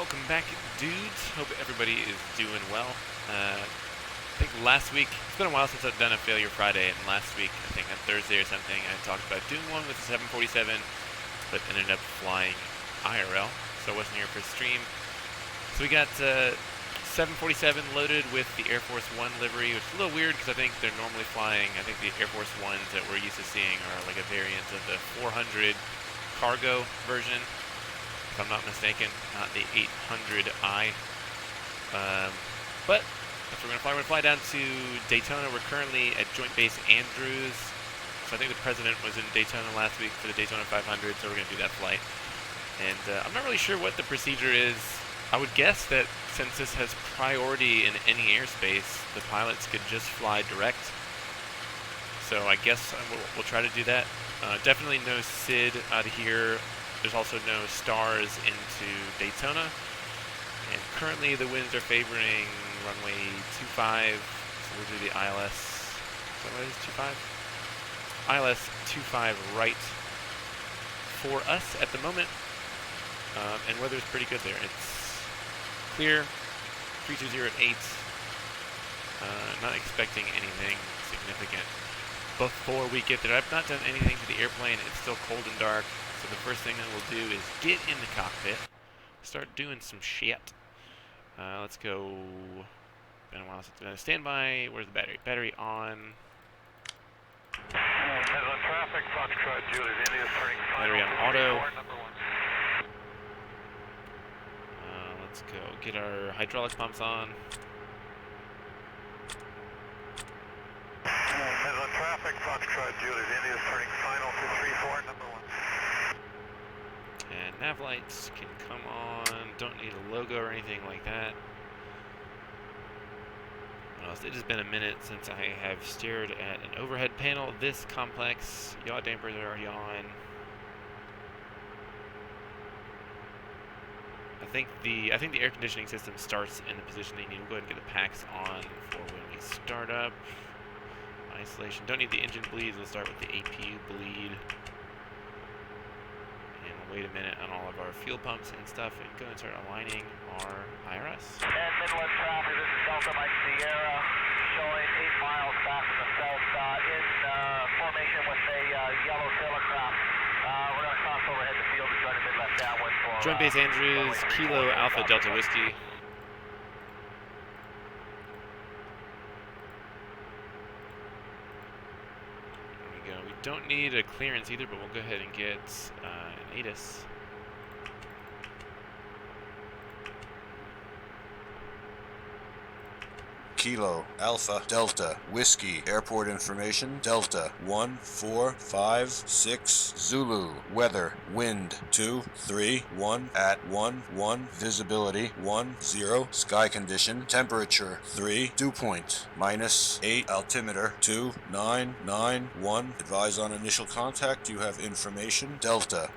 Welcome back, dudes. Hope everybody is doing well. I think last week, it's been a while since I've done a Failure Friday, and last week, I think on Thursday or something, I talked about doing one with the 747, but ended up flying IRL, so I wasn't here for stream. So we got 747 loaded with the Air Force One livery, which is a little weird because I think they're normally flying, I think the Air Force Ones that we're used to seeing are like a variant of the 400 cargo version, if I'm not mistaken, not the 800i. But that's what we're going to fly. We're going to fly down to Daytona. We're currently at Joint Base Andrews. So I think the president was in Daytona last week for the Daytona 500, so we're going to do that flight. And I'm not really sure what the procedure is. I would guess that since this has priority in any airspace, the pilots could just fly direct. So I guess we'll try to do that. Definitely no SID out of here. There's also no stars into Daytona. And currently the winds are favoring runway 25. So we'll do the ILS. Is that what it is? 25? ILS 25 right for us at the moment. And weather's pretty good there. It's clear, 320 at 8. Not expecting anything significant before we get there. I've not done anything to the airplane. It's still cold and dark. So the first thing that we'll do is get in the cockpit, start doing some shit. Let's go. Been a while since standby. Where's the battery? Battery on. Battery on auto. Let's go get our hydraulic pumps on. Traffic, Foxtrot, Juliet, India, turning final to 34, number 1. And nav lights can come on. Don't need a logo or anything like that. It has been a minute since I have stared at an overhead panel this complex. Yaw dampers are already on. I think the air conditioning system starts in the position that you need. We'll go ahead and get the packs on for when we start up. Isolation. Don't need the engine bleeds. We'll start with the APU bleed. And we'll wait a minute on all of our fuel pumps and stuff and go and start aligning our IRS. And Midland traffic, this is Delta Mike Sierra, showing 8 miles back to the south in formation with a yellow sailor craft. We're going to cross overhead the field to join the mid-left downwind for... Joint Base Andrews, Kilo Alpha Delta Whiskey. Don't need a clearance either, but we'll go ahead and get an ATIS. Kilo, Alpha, Delta, Whiskey, airport information, Delta, 1456, Zulu, weather, wind, 231, at 11, visibility, 10, sky condition, temperature, 3, dew point, -8, altimeter, 2991, advise on initial contact, you have information, Delta.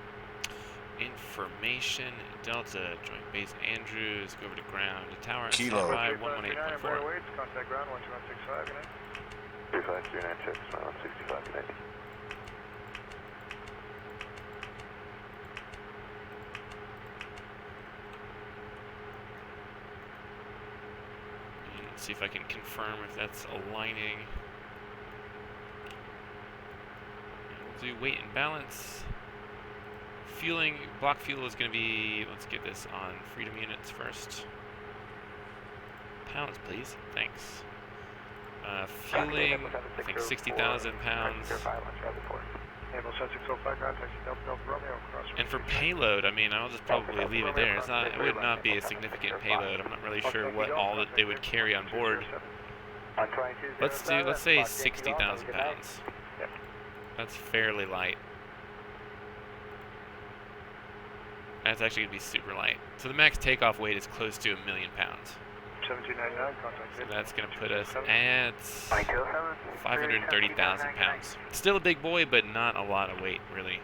Information, Delta, Joint Base Andrews, go over to ground, tower, Kilo. standby, 118.4. Contact ground, 12165, good night. 35396, 165, good night. Let's see if I can confirm if that's aligning. And we'll do weight and balance. Fueling, block fuel is going to be, let's get this on freedom units first. Pounds, please. Thanks. Fueling, I think 60,000 pounds. And for payload, I mean, I'll just probably leave it there. It would not be a significant payload. I'm not really sure what all that they would carry on board. Let's say 60,000 pounds. That's fairly light. That's actually going to be super light. So the max takeoff weight is close to 1 million pounds. 1799, contact. So that's going to put us at 530,000 pounds. Still a big boy, but not a lot of weight, really.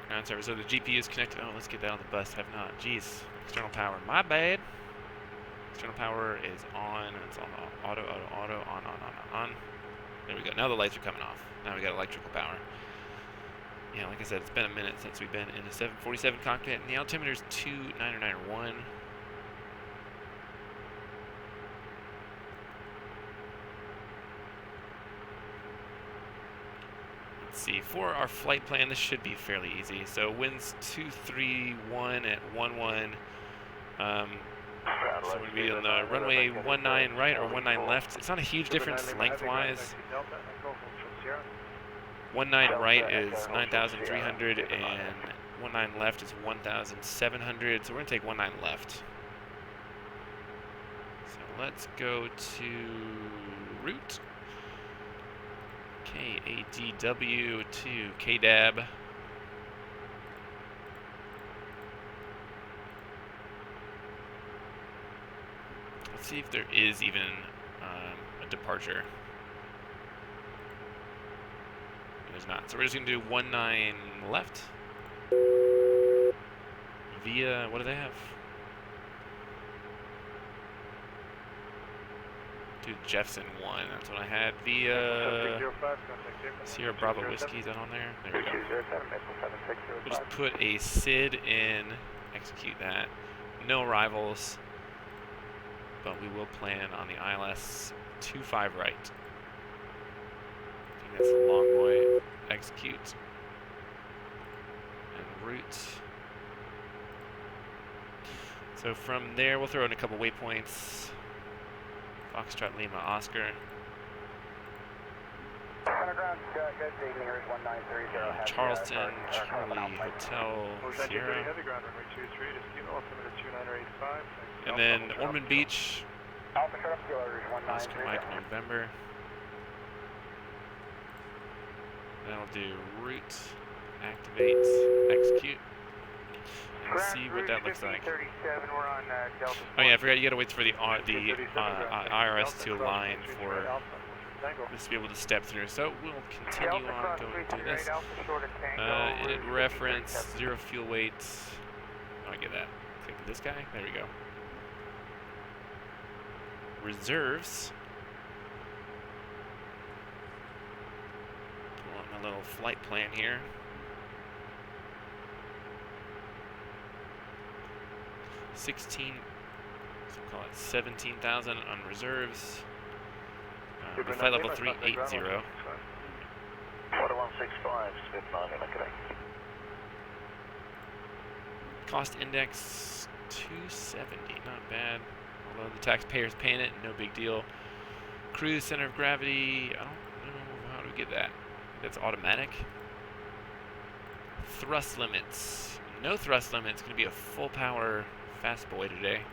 Ground service. So the GPU is connected. Oh, let's get that on the bus. Have not. Jeez. External power. My bad. External power is on. It's on auto, on. There we go. Now the lights are coming off. Now we got electrical power. Yeah, like I said, it's been a minute since we've been in a 747 cockpit, and the altimeter's 2991. Let's see, for our flight plan, this should be fairly easy. So winds 231 at 11. So we're going to be on the runway 19 right or 19 left. It's not a huge difference lengthwise. 19 right is 9,300 and 19 left is 1,700. So we're going to take 19 left. So let's go to route KADW to KDAB. Let's see if there is even a departure. There's not. So we're just going to do 19 left via, what do they have? Do Jefferson 1. That's what I had via Sierra Bravo Whiskey. Is that on there? There we go. We'll just put a SID in, execute that. No arrivals, but we will plan on the ILS 25 right. I think that's the long boy. Execute. And route. So from there, we'll throw in a couple waypoints. Foxtrot Lima Oscar. Charleston, Charlie Hotel, Sierra. And then Ormond Beach, Oscar Mike November. Then I'll do route, activate, execute, and see what that looks like. Oh yeah, I forgot you gotta wait for the IRS to align for this to be able to step through. So we'll continue on going through this. Init reference, 0 fuel weight. Oh, I get that. Click this guy. There we go. Reserves. Pull out my little flight plan here. So call it 17,000 on reserves. Flight level 380. 4165, Cost index 270, not bad. Although the taxpayer's paying it, no big deal. Cruise center of gravity, I don't know how to get that. That's automatic. Thrust limits. No thrust limit. It's going to be a full power fast boy today.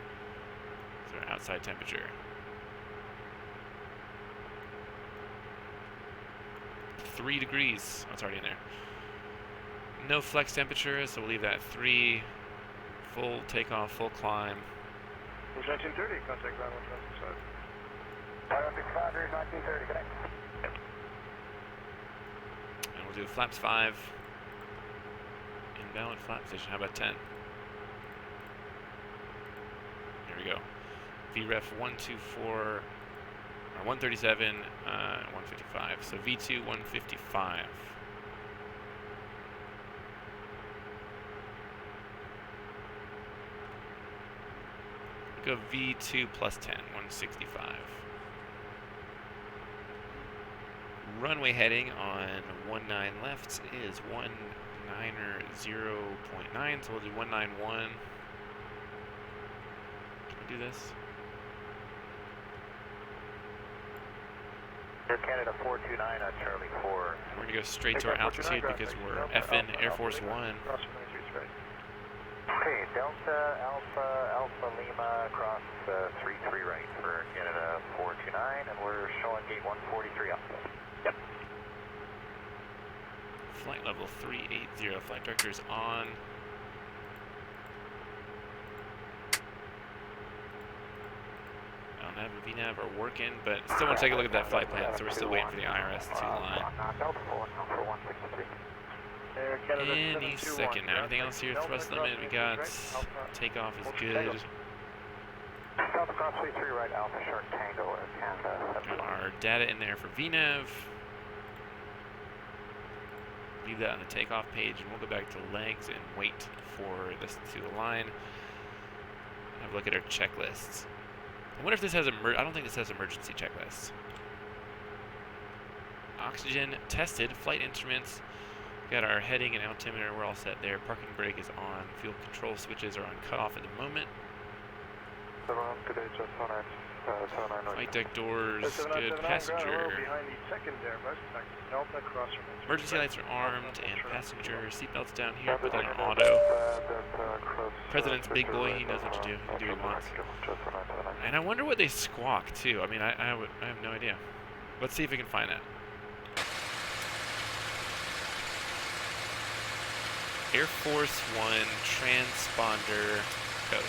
Is our outside temperature? 3 degrees. Oh, it's already in there. No flex temperature, so we'll leave that 3. Full takeoff, full climb. 1930, contact ground 165. 1930, connect. And we'll do flaps 5. Invalid flap position. How about 10? There we go. VREF 124, or 137, 155. So V2 155. Go V2 plus 10, 165. Runway heading on 19 left is 190.9, so we'll do 191. Can we do this? Canada 429 at Charlie 4. We're going to go straight to our altitude because we're FN Air Force One. Okay, Delta Alpha Lima across 33 right for Canada 429, and we're showing gate 143 up. Yep. Flight level 380. Flight director is on. LNAV and VNAV are working, but still want to take a look at that flight plan, so we're still waiting for the IRS to line. Any second now. Anything else here? Thrust limit, we got. Takeoff is good. South across 33 right, Alpha Shark Tango, Canada. Got our data in there for VNAV. leave that on the takeoff page, and we'll go back to legs and wait for this to align. Have a look at our checklists. I wonder if this has I don't think this has emergency checklists. Oxygen tested, flight instruments. Got our heading and altimeter, we're all set there. Parking brake is on. Fuel control switches are on cutoff at the moment. Flight deck doors, good. Passenger. Emergency lights are armed, and passenger seatbelts down here, put that on auto. President's big boy, he knows what to do. He can do what he wants. And I wonder what they squawk, too. I mean, I have no idea. Let's see if we can find that. Air Force One transponder code.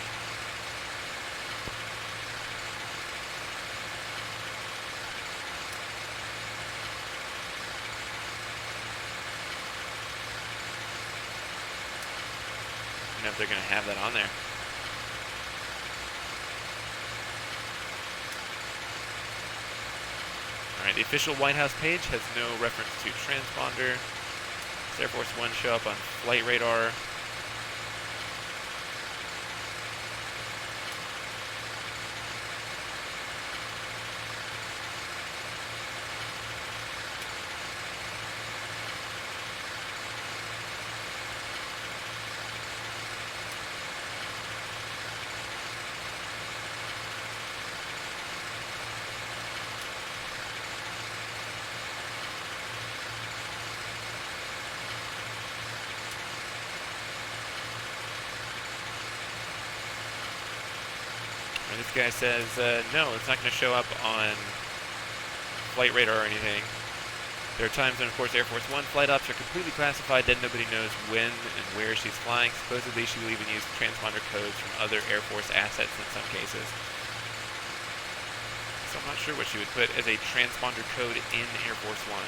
I don't know if they're going to have that on there. Alright, the official White House page has no reference to transponder. Does Air Force One show up on flight radar? And this guy says, no, it's not going to show up on flight radar or anything. There are times when, of course, Air Force One flight ops are completely classified, then nobody knows when and where she's flying. Supposedly, she will even use transponder codes from other Air Force assets in some cases. So I'm not sure what she would put as a transponder code in Air Force One.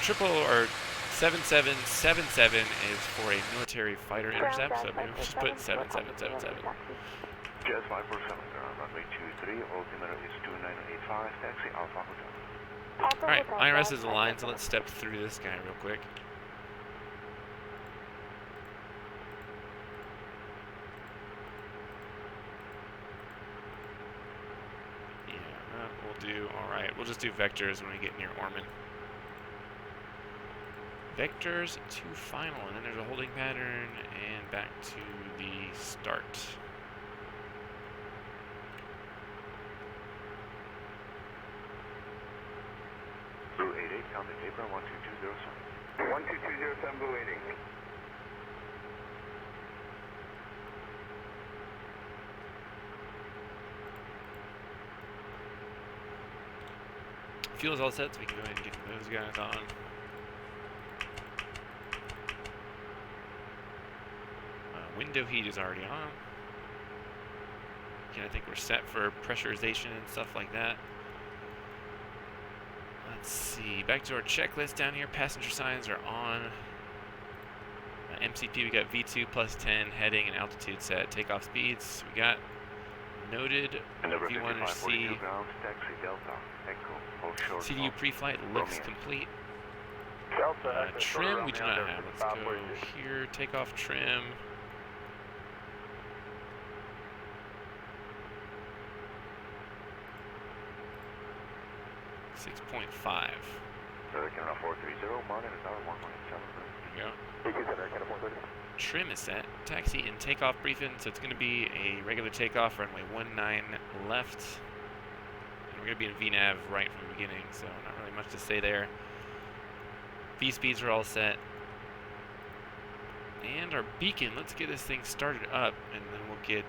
Triple or 7777 is for a military fighter intercept, so maybe we'll just put 7777. Jet 547, runway 23, altimeter is 2985, taxi Alpha Hotel. Alright, IRS is aligned, so let's step through this guy real quick. Yeah, we'll do, alright, we'll just do vectors when we get near Orman. Vectors to final, and then there's a holding pattern, and back to the start. Blue 88, on the paper, 12207. 12207, Blue 88. Fuel's all set, so we can go ahead and get those guys on. Window heat is already on. Again, I think we're set for pressurization and stuff like that. Let's see. Back to our checklist down here. Passenger signs are on. MCP, we got V2 plus 10, heading and altitude set. Takeoff speeds, we got noted. V1C. CDU pre-flight looks complete. Trim, we do not have. Let's go here. Takeoff trim. 6.5. Canada 430, monitor tower 117. There you go. Trim is set. Taxi and takeoff briefing, so it's going to be a regular takeoff, runway 19 left. And we're going to be in VNAV right from the beginning, so not really much to say there. V speeds are all set. And our beacon, let's get this thing started up, and then we'll get...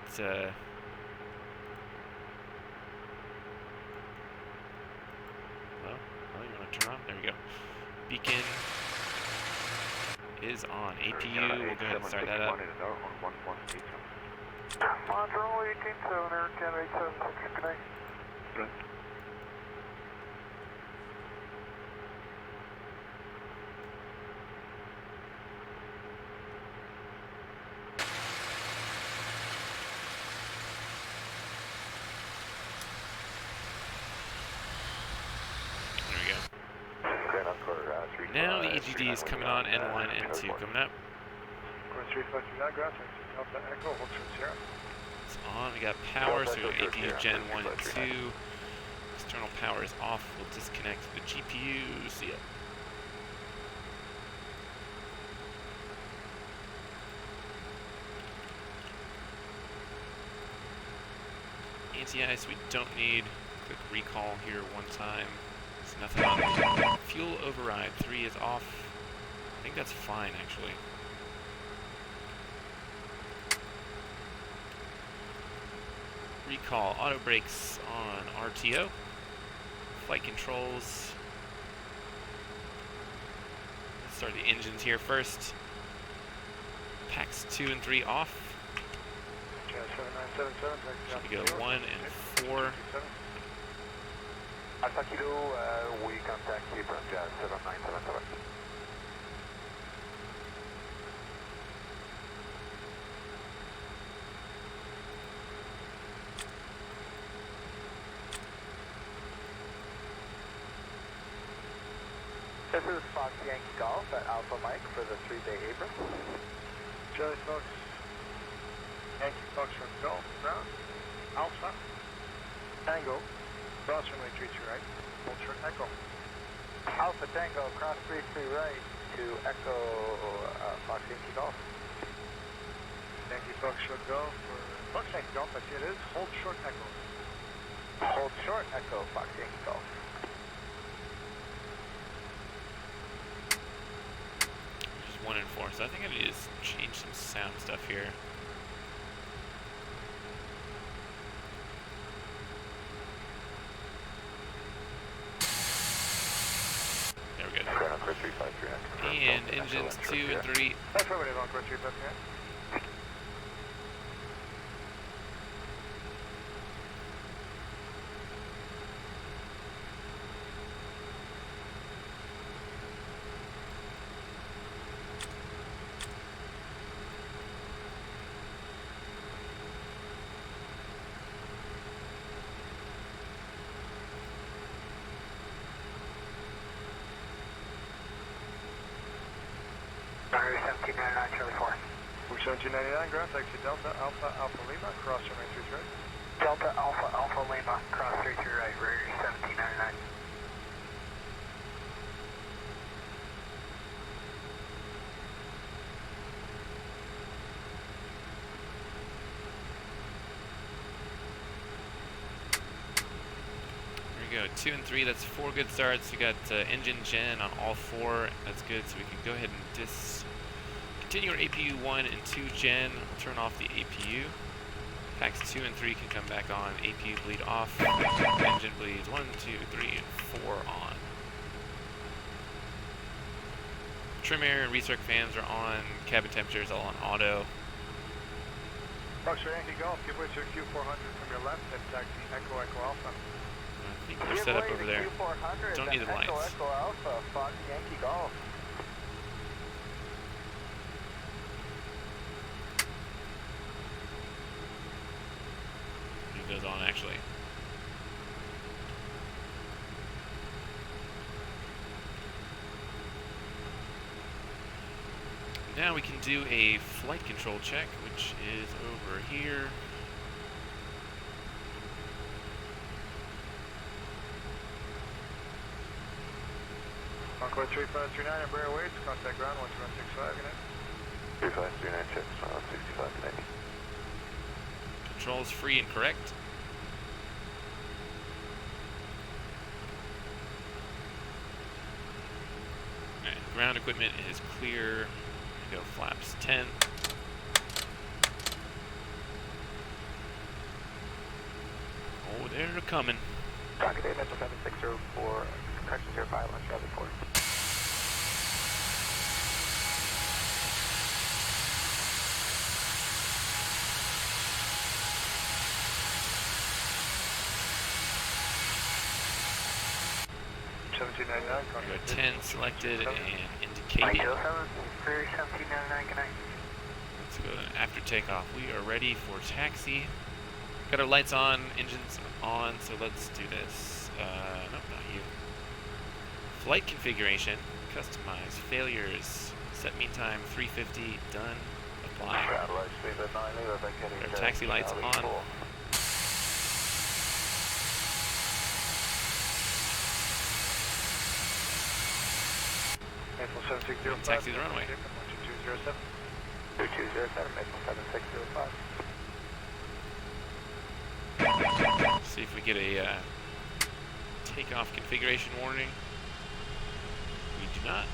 turn on. There we go. Beacon is on. APU, we'll go ahead and start that up. Montreal 187, Air Canada 876, good night. Now the EGD is coming on, N1, N2 coming up. Course 3539, ground taxi Delta Echo, hold short 0. It's on, we got power, so APU Gen 1 and 2. External power is off, we'll disconnect the GPU, see ya. Anti-ice we don't need. Quick recall here one time. It's nothing on. Fuel override 3 is off. I think that's fine actually. Recall auto brakes on RTO. Flight controls. Let's start the engines here first. Packs 2 and 3 off. Should we go 1 and 4. Alpha Kilo, we contact you from Jazz 7977. This is Fox Yankee Golf at Alpha Mike for the 3-day Abrams. Charlie Fox. Yankee Foxtrot Golf, ground, Alpha, Tango, cross runway 33 right, hold short Echo. Alpha Tango, cross 33 right to Echo Fox Yankee Golf. Yankee Foxtrot Golf, or Fox Yankee Golf, I see it is, hold short Echo. Hold short Echo Fox Yankee Golf. Just 1 and 4, so I think I need to change some sound stuff here. And engines 2 and 3. Affirmative on course 353. Runway 1799, Charlie 4. We're 1799, ground taxi Delta Alpha Alpha Lima, cross runway 33 right. Delta Alpha Alpha Lima, cross 33 right, runway 1799. There we go, 2 and 3, that's 4 good starts. We got engine gen on all 4, that's good, so we can go ahead and continue our APU 1 and 2 gen. We'll turn off the APU. Packs 2 and 3 can come back on. APU bleed off. Engine bleeds 1, 2, 3, and 4 on. Trim air and recirc fans are on. Cabin temperature is all on auto. Foxtrot Yankee Golf, give way to Q400 from your left and taxi Echo Echo Alpha. I think we're set up over there. Q400, Don't need the lights. Echo Echo Alpha, Fox Yankee Golf. Leave those on actually. Now we can do a flight control check, which is over here. Concord 3539, Embraer waits, contact ground 12165, good night. 3539 checks, 65 good night. Controls free and correct. Alright, ground equipment is clear. Go flaps 10. Oh, they're coming. Rocket Day, Metro 7604, correction 05 on Charlie 4. We got 10 selected and indicated. 1799, good night. Let's go after takeoff. We are ready for taxi. Got our lights on, engines on, so let's do this. Nope, not you. Flight configuration, Customize. Failures. Set mean time 350. Done. Apply. Our taxi lights on. Taxi the runway. 2207. 2207, Maple 7605. See if we get a takeoff configuration warning. We do not.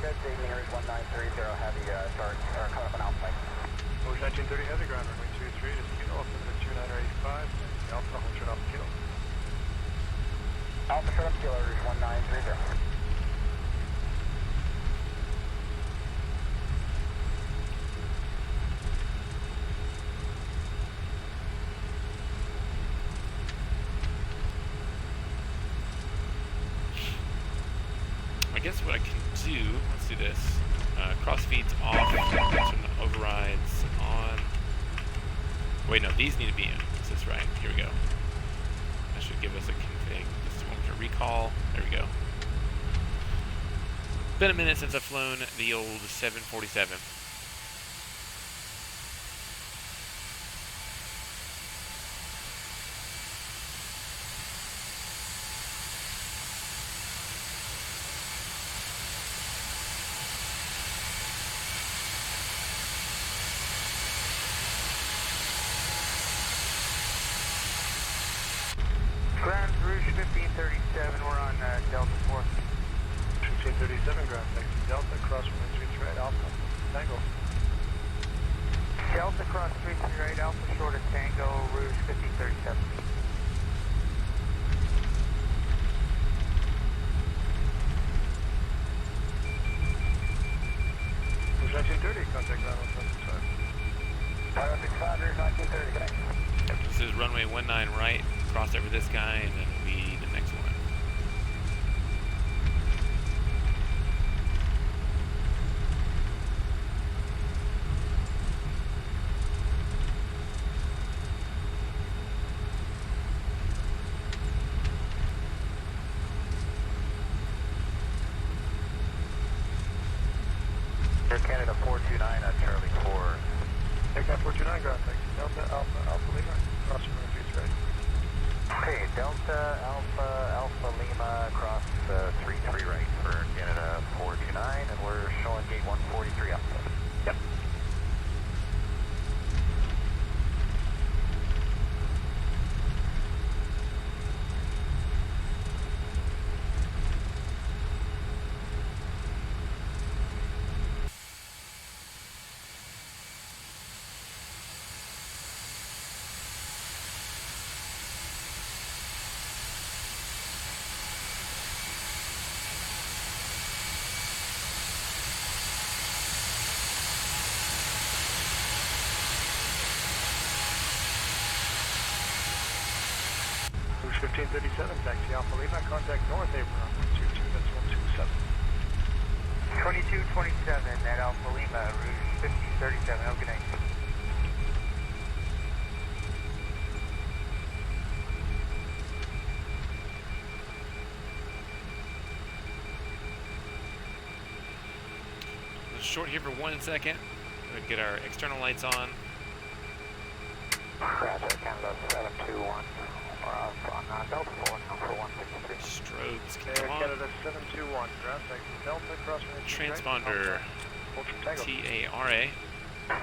Dead Station, Air 1930, heavy, start, coming up on Alpha Mike. Ocean 1930 heavy, ground runway 23 to Kilo, up to 2985, Alpha, hold short off Kilo. Alpha, short up Kilo, Rouge 1930. I guess what I can do, let's do this. Crossfeeds off, overrides on. Wait, no, these need to be in. Is this right? Here we go. That should give us a config. Just one to recall. There we go. Been a minute since I've flown the old 747. Ground Rouge 1537, we're on Delta 4. 1537, ground taxi Delta, cross runway 33 right, Alpha, Tango. Delta cross 33 right, Alpha short of Tango, Rouge 1537. Rouge 1930, contact ground 175. 565, Rouge 1930, connect. Yep, this is runway 19 right. Cross over this guy, and then it'll be the next one. Air Canada 429 at Charlie 4. Takeoff 429, ground taxi Delta, Alpha Lima, cross runway 33 right. Okay, Delta, Alpha Lima, cross 33 right for Canada 429, and we're showing gate 143 Alpha. Yep. Rouge 1537, taxi Alpha Lima, contact North Apron on 122, that's 127. 2227 at Alpha Lima, Rouge 1537, have a good night. Short here for 1 second. We'll get our external lights on. Roger, Canada 721. We're off on Delta 4 now for 163. Strobes can Air come on. Canada 721, ground taxi Delta, cross runway 33 right. Transponder Ultra Tango. TARA.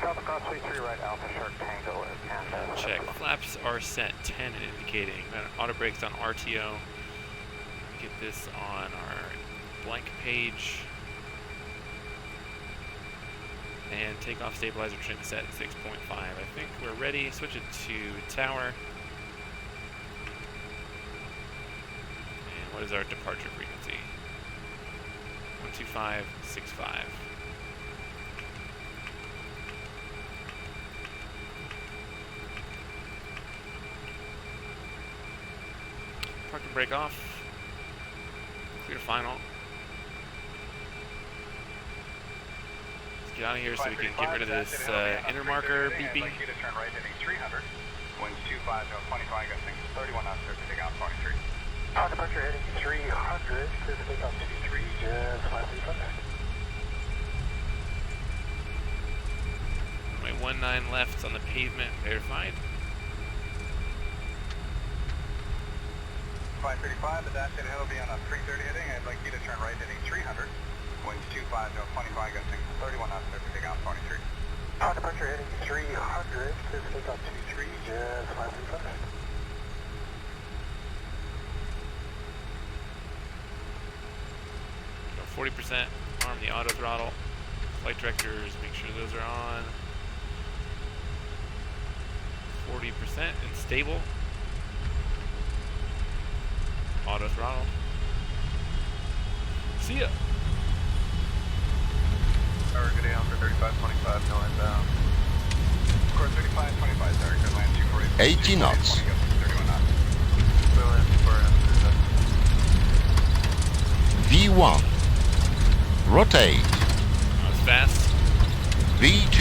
Delta cross 33 right, Alpha Shark Tango, Air Canada. Check. Flaps are set 10 and indicating. Auto brakes on RTO. Get this on our blank page. And takeoff stabilizer trim set 6.5. I think we're ready. Switch it to tower. And What is our departure frequency? 12565. Park and brake off. Clear final. Let's get out of here so we can get rid of this inner marker beeping. I'd like you to turn right heading 300. Winds 25, no 25, gusting 31 knots, clear for takeoff 23. Departure heading 300, clear for takeoff 23, just 5 feet from there. My 19 left on the pavement, verified. 535, the dash head will be on a 330 heading. I'd like you to turn right heading 300. Winds 25, no 25, gusting 31 knots, clear for takeoff 23. Departure heading 300, clear for takeoff 23, just 5 feet from there. Go 40%, arm the auto throttle. Flight directors, make sure those are on. 40% and stable. Auto throttle. See ya. Tower, good day on for 3525, no inbound. Course 3525, sir, good land 248. 80 knots. 31 knots. Clear land 248. V1. Rotate. That was fast. V2.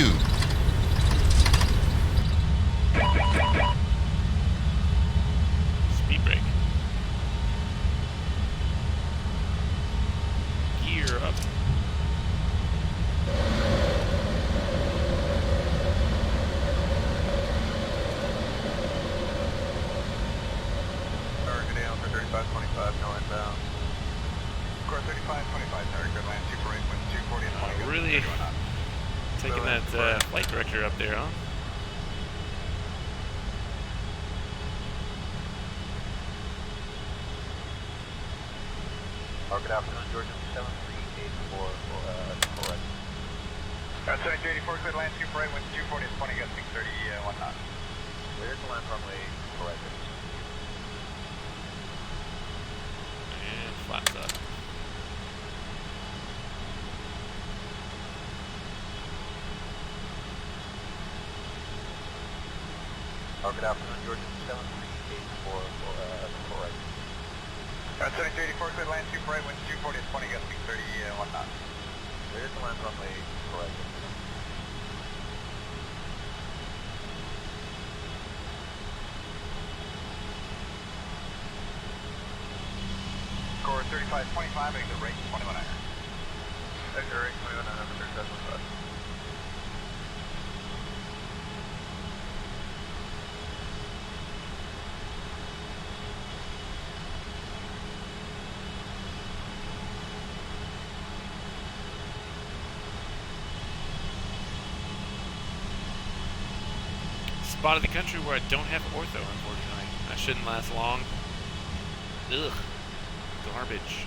Speed brake. Gear up. Tower, good day on for 3525, no inbound. Course 3525, sir, good land 248, winds 240 and 20. Really 31 knots. taking that flight director up there, huh? Good afternoon, Georgia 7384 correct. 7284, clear land 248, winds 240 and 20, gusting 31 knots. Clear to land runway correct. And flaps up. Good afternoon, Georgia 7384 correct. 7284, clear land 248, winds 240 and 20, gusting 31 knots. Clear to land runway correct. Score 3525, exit rate 21 iron. Exit rate 21 iron, 37.5. Spot of the country where I don't have ortho, unfortunately. That shouldn't last long. Ugh. Garbage.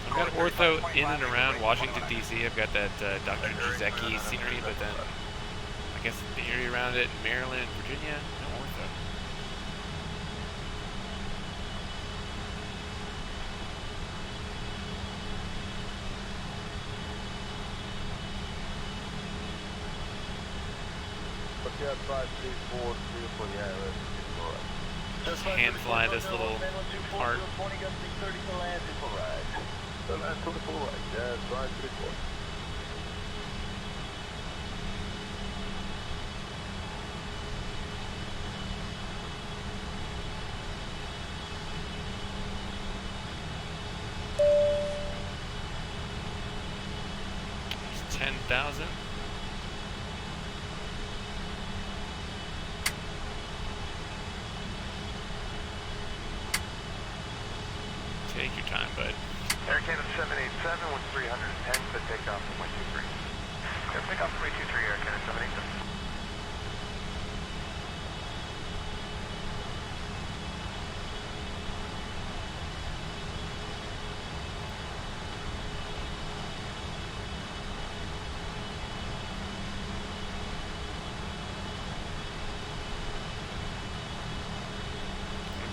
I've got ortho in and around Washington, D.C. I've got that Dr. Giuseppe scenery, but then I guess the area around it, Maryland, Virginia, no ortho. Yeah, 534, yeah, Just hand fly this little part. 20 gusting 30 to land for right. So land 24 right, yeah, 534. There's 10,000. Take your time, bud. Air Canada 787 with 310 for takeoff from 123. Air takeoff from 123, Air Canada 787.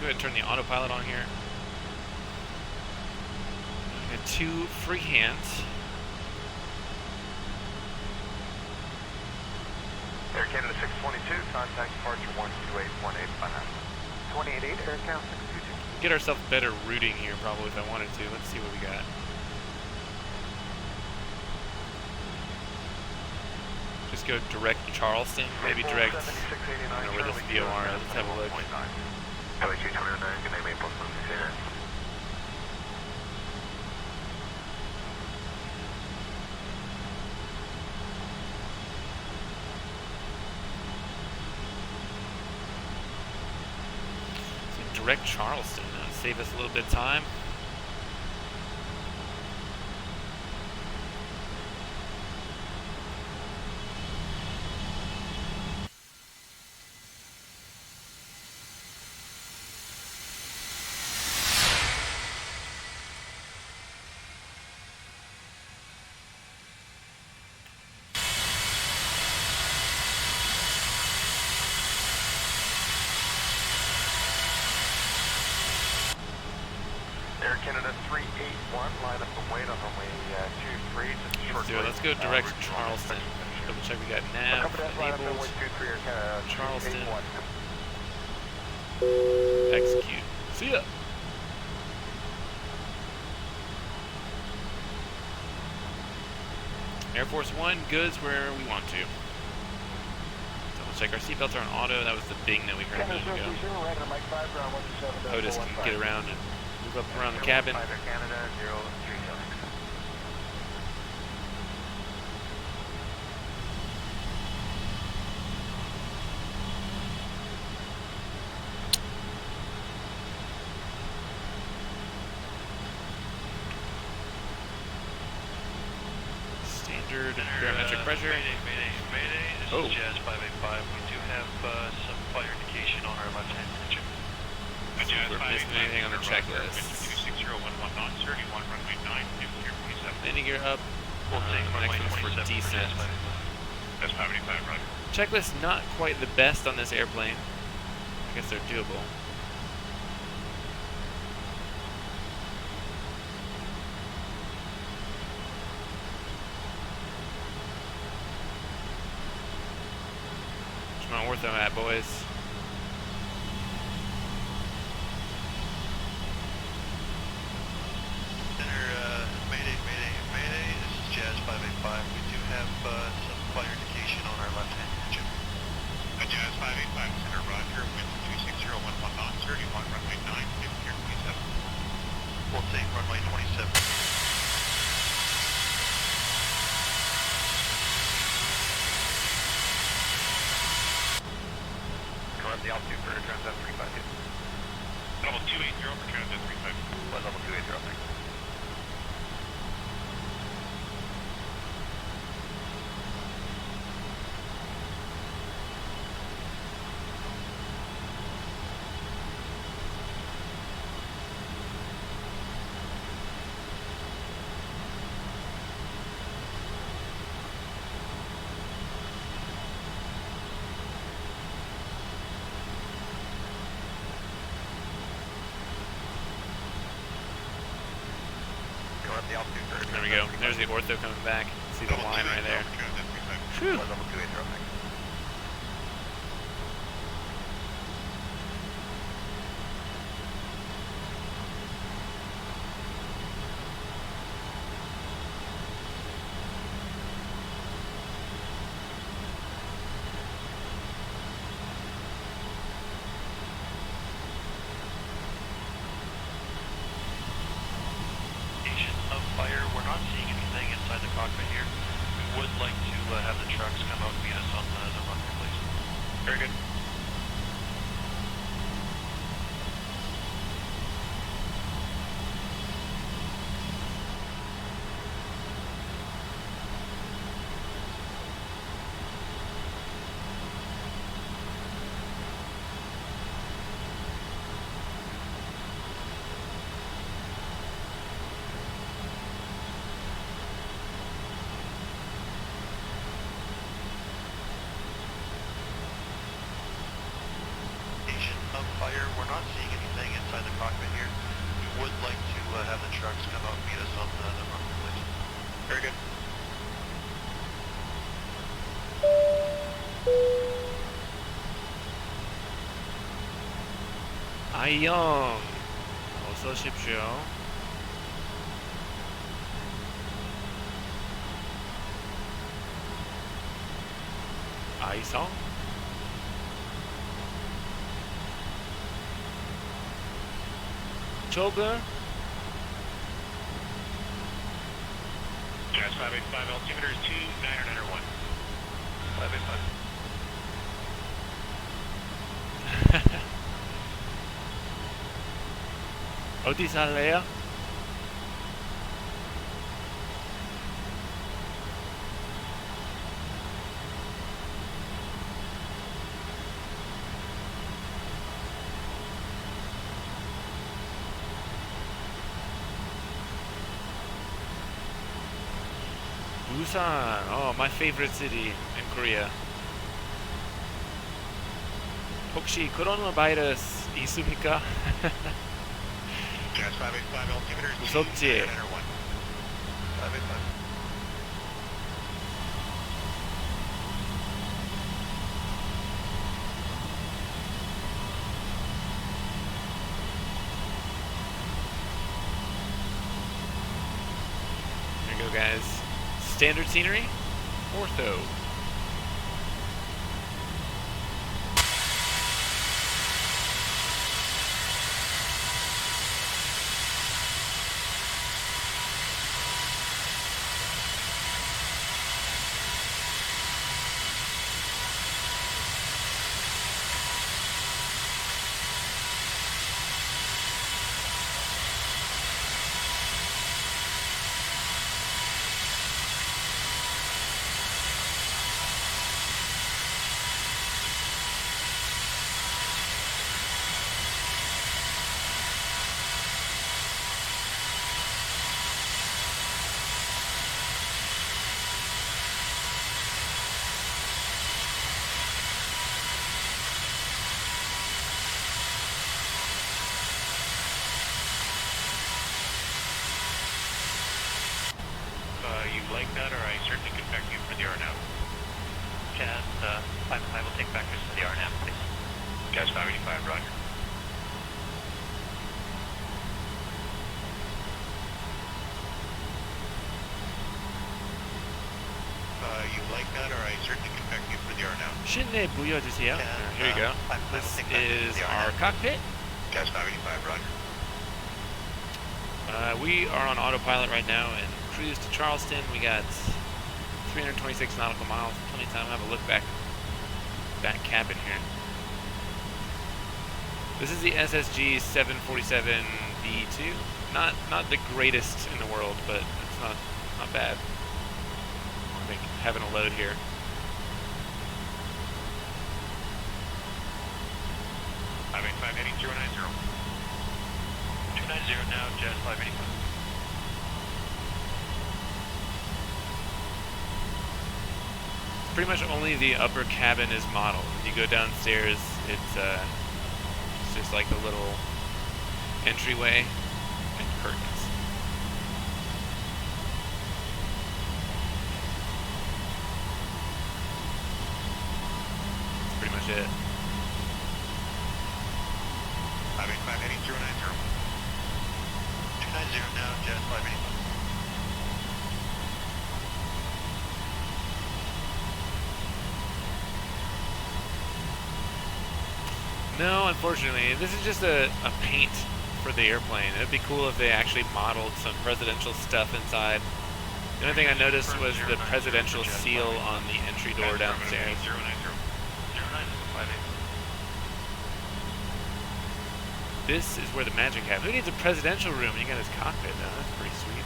go ahead and turn the autopilot on here. We got 2 free hands. Air Canada 622, contact departure 12818 288, Air Canada 622. Get ourselves better routing here probably if I wanted to. Let's see what we got. Just go direct Charleston, maybe direct, I don't know where this VOR is. Let's have a look. So direct Charleston, that'll save us a little bit of time. Air Canada 381, line up and wait on runway 23. Just a short So let's go break. direct Charleston. Double check we got nav enabled. Charleston. Execute. See ya. Air Force One, goods where we want to. Double check our seatbelts are on auto. That was the bing that we heard a minute ago. Otis can get around and move up around the cabin. Canada 036. Standard barometric pressure. Mayday. This Oh. is Jazz 585. We do have some fire indication on our left-hand engine. We're missing anything on the checklist. 26011 knots, 31 runway 9, nuclear 27. Landing gear up. We'll take runway Next one's for 27 descent. That's 585, right? Checklist not quite the best on this airplane. I guess they're doable. Where's my ortho at, boys? Center, Mayday. This is Jazz 585. We do have some fire indication on our left-hand engine. Jazz 585, Center Roger, wind 26011 knots, 31 runway 9, nuclear 27. We'll take runway 27. Correct the altitude for Transat 352. Level 280 for Transat 352. Level 280, thanks. The altitude for There we go. There's the ortho coming back. See the line right there. Whew. Level 280, thanks. Of fire. We're not seeing anything inside the cockpit here. We would like to have the trucks come out and meet us on the runway, please. Very good. Very good. 아이영 어서 오십시오. 아이성? 조금? Jazz 585, altimeter is 2901. 585. 어디 살래요? Busan, oh, my favorite city in Korea. 혹시 코로나 바이러스 있습니까? Jazz 585, altimeter is 무섭지? 2901. 585. There you go, guys. Standard scenery, ortho. You like that, or I certainly can back you for the RNAV. Jazz 585 will take vectors for the RNAV, please. Jazz 585, roger. You like that, or I certainly can back you for the RNAV. 신내 보여주세요. Here you go. This is our cockpit. Jazz 585, roger. We are on autopilot right now and cruise to Charleston. We got 326 nautical miles. Plenty of time to have a look back cabin here. This is the SSG 747 V2. Not the greatest in the world, but it's not bad. I think having a load here. I mean 580 090. 290 now, Jazz 585. Pretty much only the upper cabin is modeled. If you go downstairs, it's just like the little entryway and curtains. That's pretty much it. I mean 580 090. 290 now, Jazz 585. No, unfortunately, this is just a paint for the airplane. It'd be cool if they actually modeled some presidential stuff inside. The only thing I noticed was the presidential seal on the entry door downstairs. This is where the magic happens. Who needs a presidential room? You got his cockpit though. That's pretty sweet.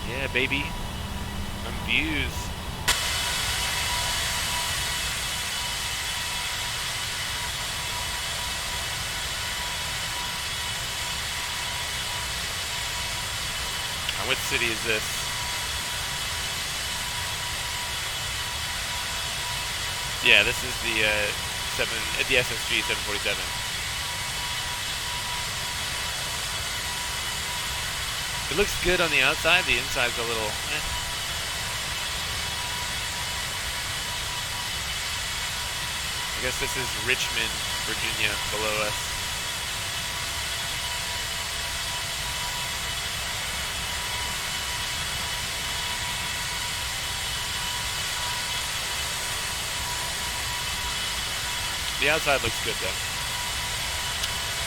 Yeah, baby. Some views. Now, what city is this? Yeah, this is the SSG 747. It looks good on the outside. The inside's a little. I guess this is Richmond, Virginia, below us. The outside looks good though.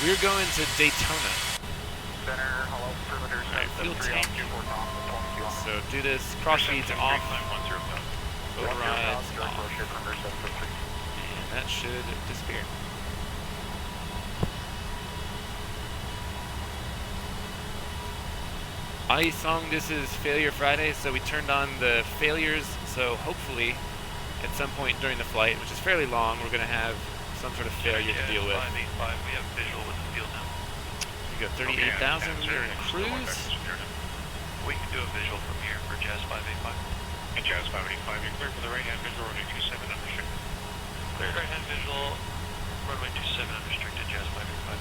We're going to Daytona. Center, hello, perimeter, Alright, fuel tank. 24 So do this, cross feeds off, overrides off, and that should disappear. Song, this is Failure Friday, so we turned on the failures, so hopefully at some point during the flight, which is fairly long, we're going to have some sort of failure to deal with. 585, we have visual with the field now. We go 38,000, we're in cruise. We can do a visual from here for Jazz 585. And Jazz 585, you're clear for the right-hand visual, runway 27 unrestricted. Clear. Right-hand visual, runway 27 unrestricted, Jazz 585.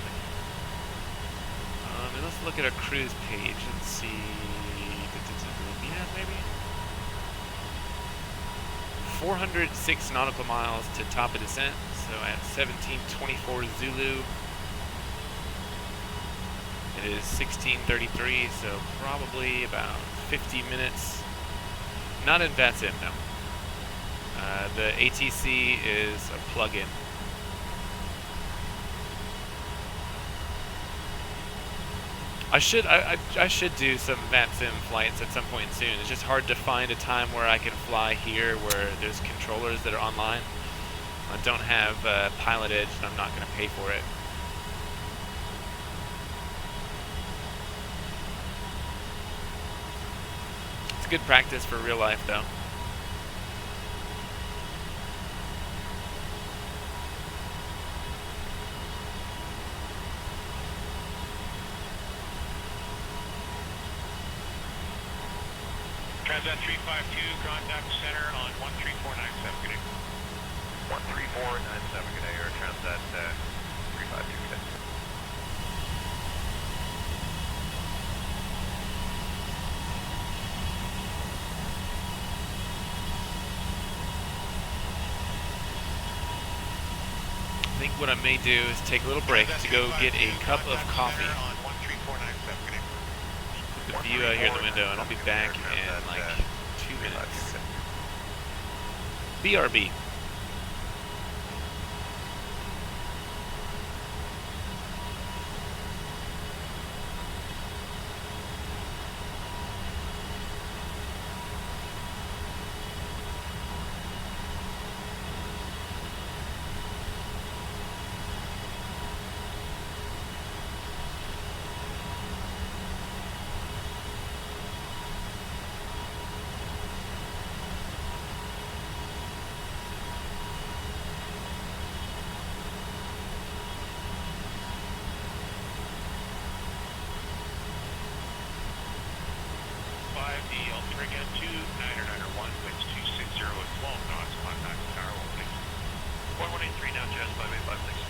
And let's look at our cruise page and see. Yeah, maybe 406 nautical miles to top of descent. So at 1724 Zulu, it is 1633. So probably about 50 minutes. Not in VATSIM, no. The ATC is a plug-in. I should do some VATSIM flights at some point soon. It's just hard to find a time where I can fly here where there's controllers that are online. I don't have Pilot Edge, and I'm not going to pay for it. It's good practice for real life, though. Transat 352, contact center on 13497, good day. 13497, good day, or Transat 352, good day. I think what I may do is take a little break to go get a cup of coffee. On 13497, good day. The view out here in the window, and I'll be back in like 2 minutes. BRB. Again, 2991, winds 260 at 12 knots, contact tower 1 please. 1183 now, Jazz 585, please.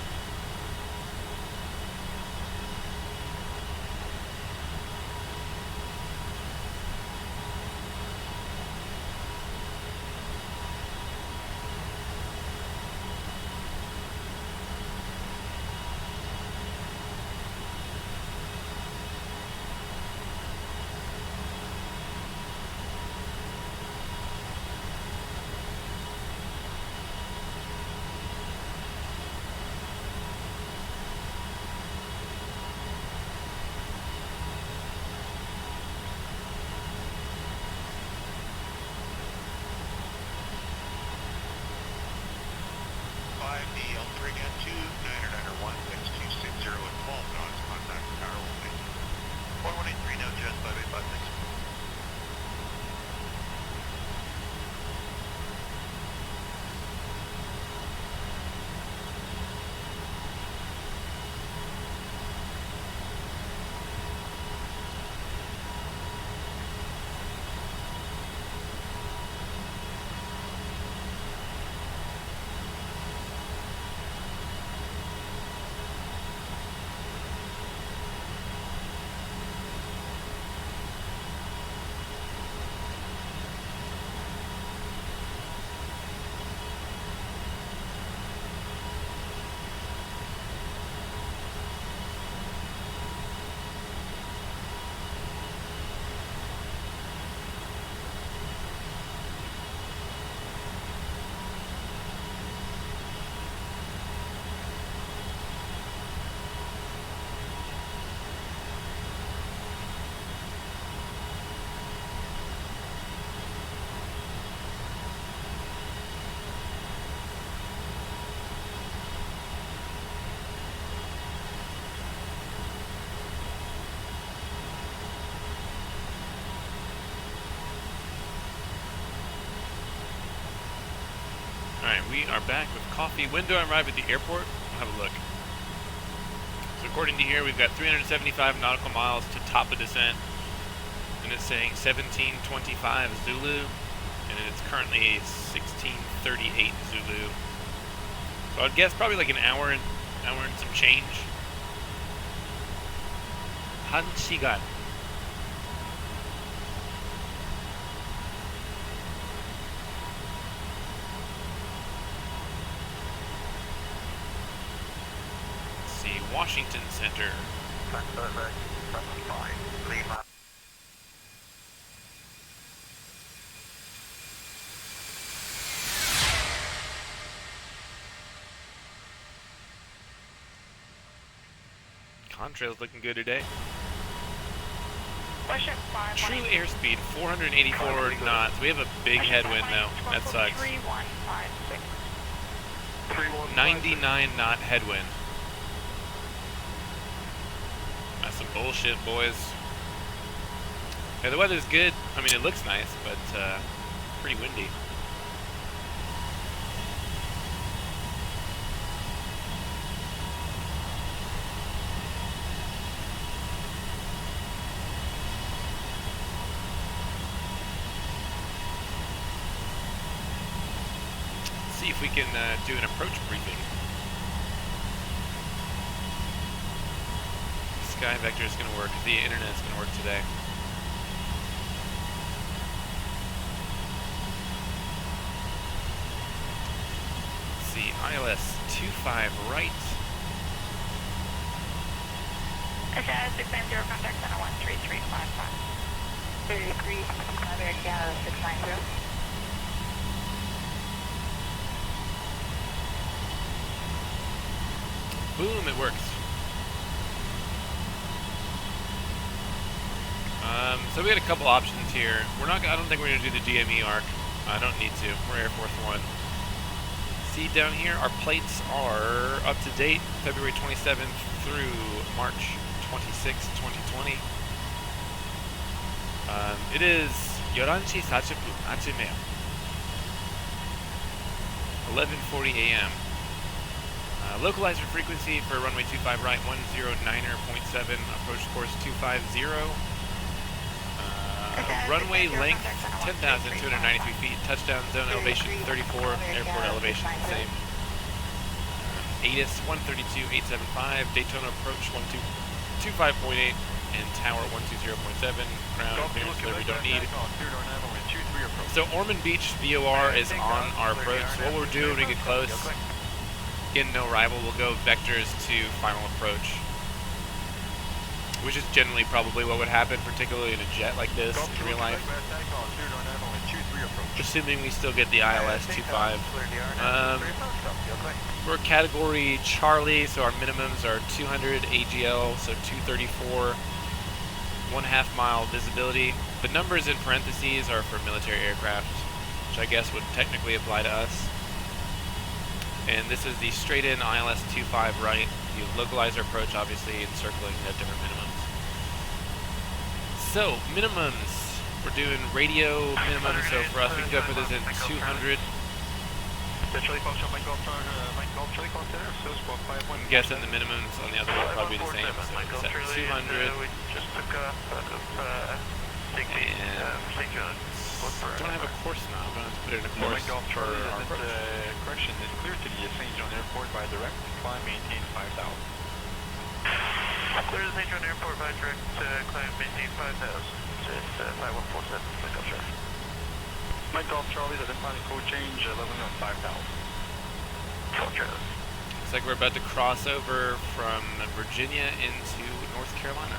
Alright, we are back with coffee. When do I arrive at the airport? We'll have a look. So according to here, we've got 375 nautical miles to top of descent. And it's saying 1725 Zulu. And it's currently 1638 Zulu. So I'd guess probably like an hour and some change. Hanshigan. Let's see, Washington Center. Contrail's looking good today. True airspeed, 484 knots. We have a big headwind though. That sucks. 99 knot headwind. That's some bullshit, boys. Yeah, the weather's good. I mean, it looks nice, but pretty windy. See if we can do an approach briefing. Sky Vector is going to work. The internet is going to work today. Let's see, ILS 25 right. Adjust 690, contact center 13355. 33, Air Canada 690. Boom, it works. So we got a couple options here. I don't think we're gonna do the GME arc. I don't need to. We're Air Force One. See down here, our plates are up to date, February 27th through March 26th, 2020. It is Yoranchi Sachipu Achimeo. 11:40 a.m. Localizer frequency for runway 25 right, 109.7, approach course 250. Runway length 10,293 feet, touchdown zone elevation 34, airport elevation same. ATIS 132.875, Daytona approach 125.8, and tower 120.7, ground clearance there we don't need. So Ormond Beach VOR is on our approach, so what we'll do when we get close, again, no rival, we'll go vectors to final approach. Which is generally probably what would happen, particularly in a jet like this in real life. Assuming we still get the ILS 25. We're category Charlie, so our minimums are 200 AGL, so 234, 1/2 mile visibility. The numbers in parentheses are for military aircraft, which I guess would technically apply to us. And this is the straight-in ILS 25 right. You localize our approach, obviously, encircling at different minimums. So, minimums. We're doing radio minimums, so for us, we can go for this in 200. I'm guessing the minimums on the other one will probably be the same, so it's at 200. And don't have a course now. I'm going to put it in a course for our approach. Correction, it's clear to the St. John Airport by direct, climb maintain 5,000. Clear to St. John Airport by direct, climb maintain 5,000. It's 5147, Mike Golf Charlie. Mike Golf Charlie, the final code change, leveling on 5,000. Looks like we're about to cross over from Virginia into North Carolina.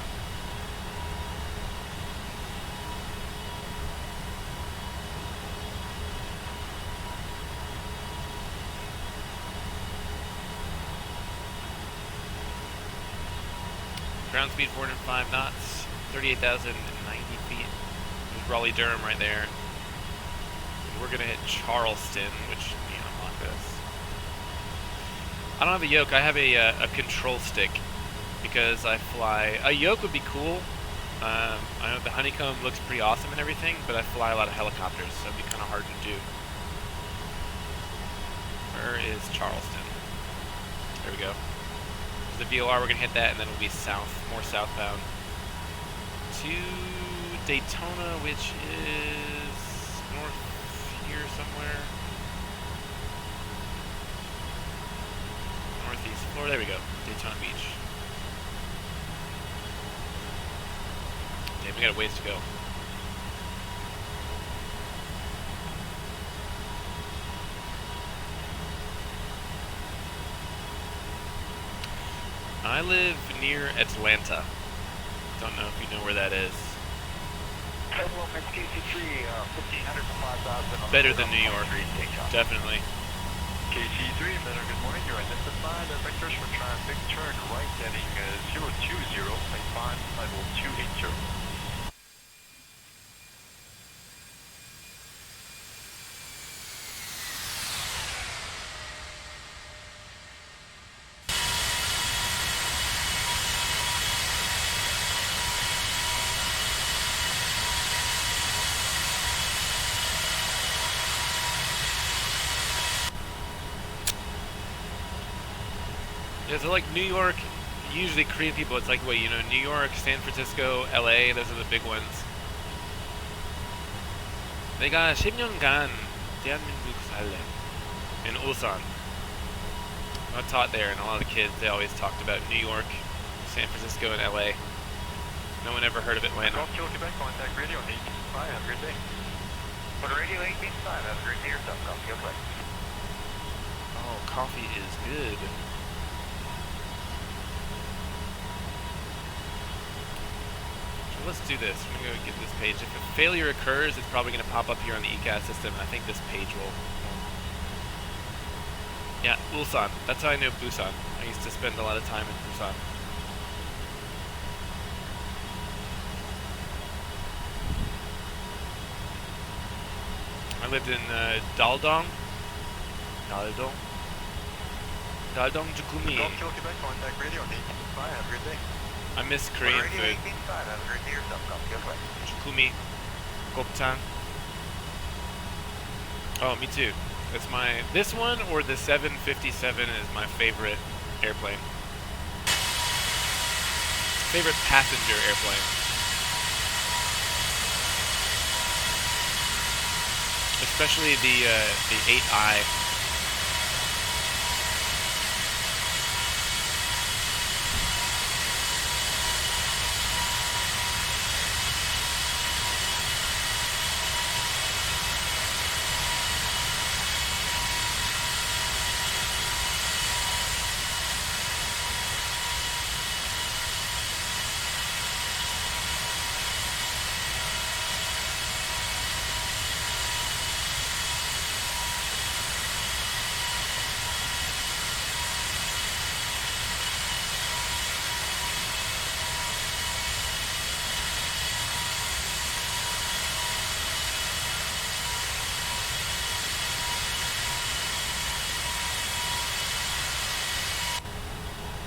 Ground speed 405 knots, 38,090 feet. There's Raleigh-Durham right there. And we're gonna hit Charleston, which, you know, unlock this. I don't have a yoke, I have a control stick because I fly. A yoke would be cool. I know the honeycomb looks pretty awesome and everything, but I fly a lot of helicopters, so it'd be kind of hard to do. Where is Charleston? There we go. There's the VOR, we're gonna hit that, and then we'll be south, more southbound to Daytona, which is north here somewhere. Northeast Florida. There we go. Daytona Beach. Okay, we got a ways to go. I live near Atlanta. Don't know if you know where that is. Better than New York. Definitely. KC3, good morning. You're identified as vectors for traffic. Turn right heading 020, climb level 280. Yeah, so like New York, usually Korean people, it's like, what, you know, New York, San Francisco, LA, those are the big ones. 내가 10년간 대한민국 살래 in Ulsan. I taught there, and a lot of the kids, they always talked about New York, San Francisco, and LA. No one ever heard of Atlanta. Golf Kilo Quebec, contact radio 885, have a great day. Put radio 885, have a great day yourself, Golf Kilo Quebec. Oh, coffee is good. So let's do this. I'm going to go get this page. If a failure occurs, it's probably going to pop up here on the ECAS system, and I think this page will. Yeah, Ulsan. That's how I know Busan. I used to spend a lot of time in Busan. I lived in Daldong. Daldong Jukumi. Golf Kilo Quebec, contact radio 885, have a great day. I miss Korean Radio food. 885, have a great day yourself, Golf Kilo Quebec. Jukumi. Goptan. Oh, me too. That's my, this one or the 757 is my favorite airplane. Favorite passenger airplane. Especially the 8i.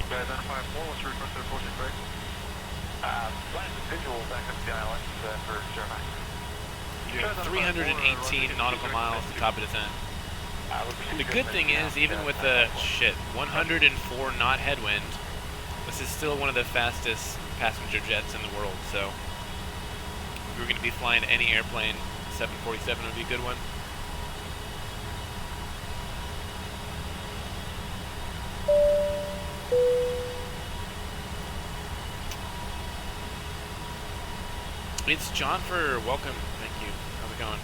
Identify 4, what's your request to report your correct? Flying visual back up the island for Jeremiah. You're 318 nautical miles to top of the 10. The good thing is, even with the 104 knot headwind, this is still one of the fastest passenger jets in the world. So, if we were going to be flying any airplane, 747 would be a good one. It's John for welcome. Thank you. How's it going?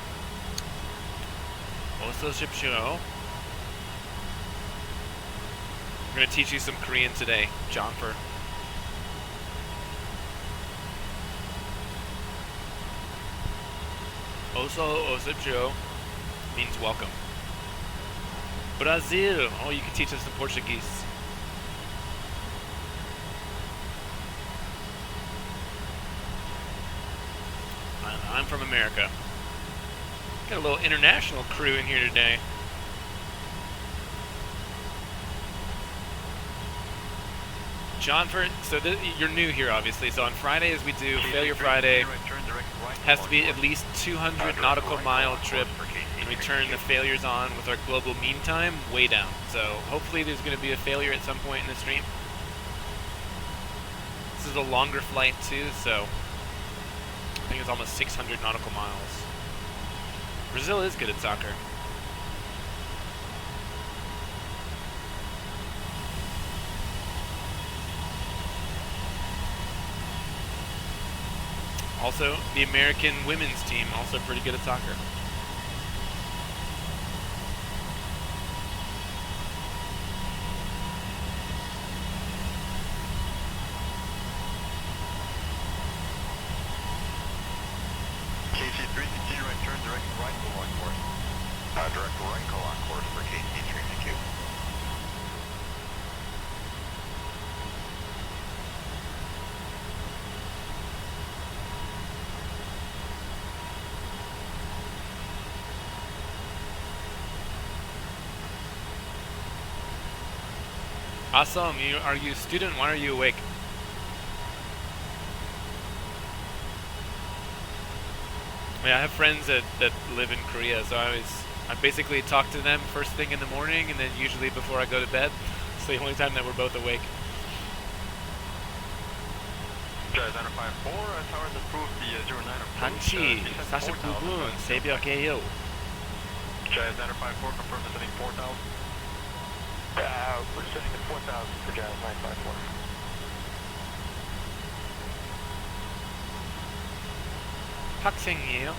Also, Shipshuo. We're going to teach you some Korean today, John for. Also, Shipshuo means welcome. Brazil. Oh, you can teach us some Portuguese. I'm from America. Got a little international crew in here today. John, so you're new here, obviously. So on Fridays we do Failure Friday. Has to be at least 200 nautical mile trip, and we turn the failures on with our global mean time way down. So hopefully there's going to be a failure at some point in the stream. This is a longer flight too, so I think it's almost 600 nautical miles. Brazil is good at soccer. Also, the American women's team also pretty good at soccer. KC3, continue right turn, direct right on course. Direct right on course for KC3, thank you. Awesome, are you a student? Why are you awake? Yeah, I have friends that live in Korea, so I basically talk to them first thing in the morning and then usually before I go to bed. It's the only time that we're both awake. Jazz 954, towers approved the 09 approach. 한시 49분 새벽에요. Jazz 954, confirm descending 4,000. We're descending to 4,000 for Jazz 954. 학생이에요?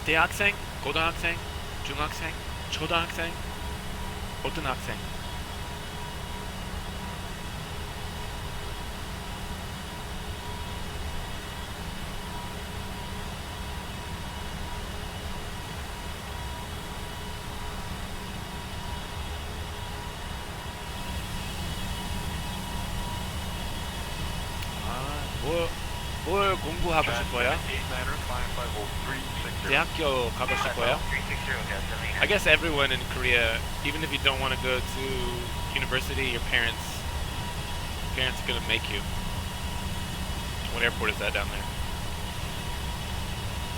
대학생? 고등학생? 중학생? 초등학생? 어떤 학생? 뭘 공부하고 싶어요? 대학교 가고 싶어요? I guess everyone in Korea, even if you don't want to go to university, your parents are gonna make you. What airport is that down there?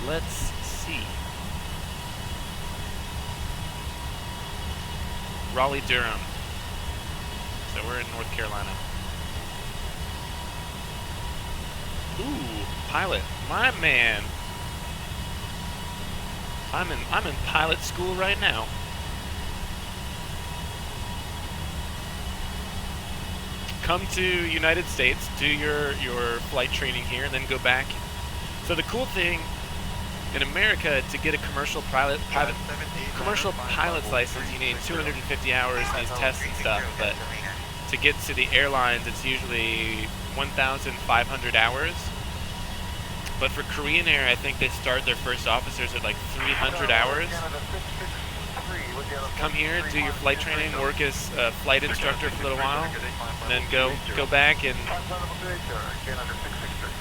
Let's see. Raleigh, Durham. So we're in North Carolina. Ooh, pilot, my man. I'm in pilot school right now. Come to United States, do your flight training here, and then go back. So the cool thing in America, to get a commercial pilot's license, you need 250 hours in these tests and stuff. But to get to the airlines, it's usually 1,500 hours. But for Korean Air, I think they start their first officers at like 300 hours. Come here, do your flight training, work as a flight instructor for a little while, and then go back and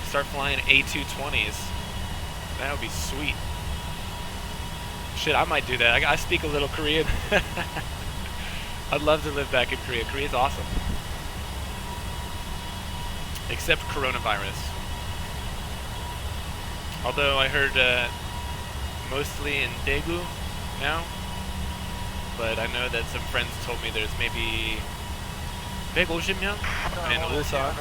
start flying A220s. That would be sweet. Shit, I might do that. I speak a little Korean. I'd love to live back in Korea. Korea's awesome. Except coronavirus. Although I heard mostly in Daegu now, but I know that some friends told me there's maybe 150명 in Ulsan.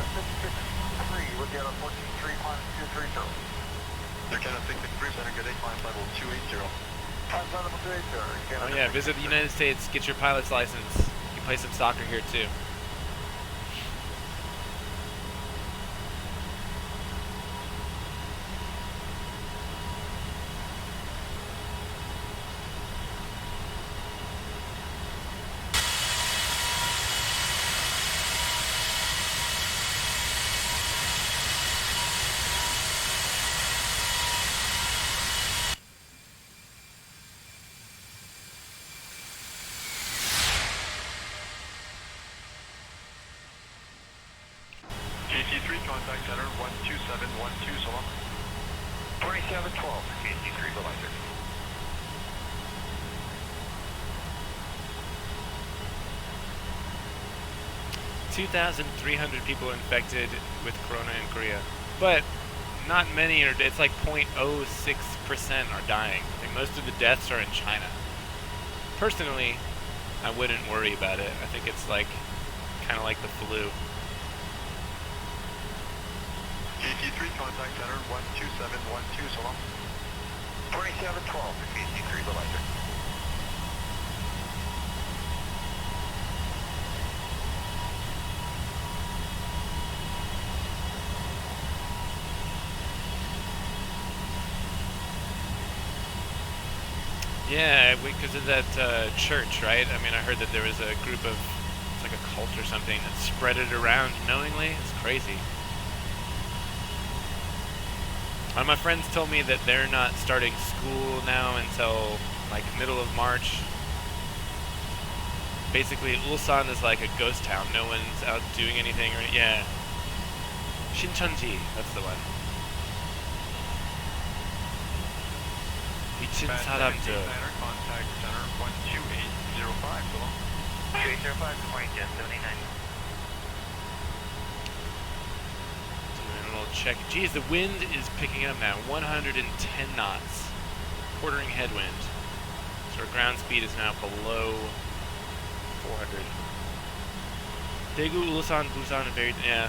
Oh yeah, visit the United States, get your pilot's license. You can play some soccer here too. KC3 contact center 12712, so long. 2712, KC3, Belizer. 2,300 people infected with corona in Korea, but not many are. It's like 0.06% are dying. I think most of the deaths are in China. Personally, I wouldn't worry about it. I think it's like kind of like the flu. KC3 contact center 12712, so long. 2712, KC3, Belizer. Yeah, because of that church, right? I mean, I heard that there was a group of, it's like a cult or something that spread it around knowingly. It's crazy. One of my friends told me that they're not starting school now until like middle of March. Basically, Ulsan is like a ghost town. No one's out doing anything. Or yeah, Shincheonji, that's the one. 미친 사람들. Contact center 12805, so long. 2805, good morning, Jet 79. Doing a little check. Geez, the wind is picking up now. 110 knots. Quartering headwind. So our ground speed is now below 400. Daegu, Ulsan, Busan, and very, yeah.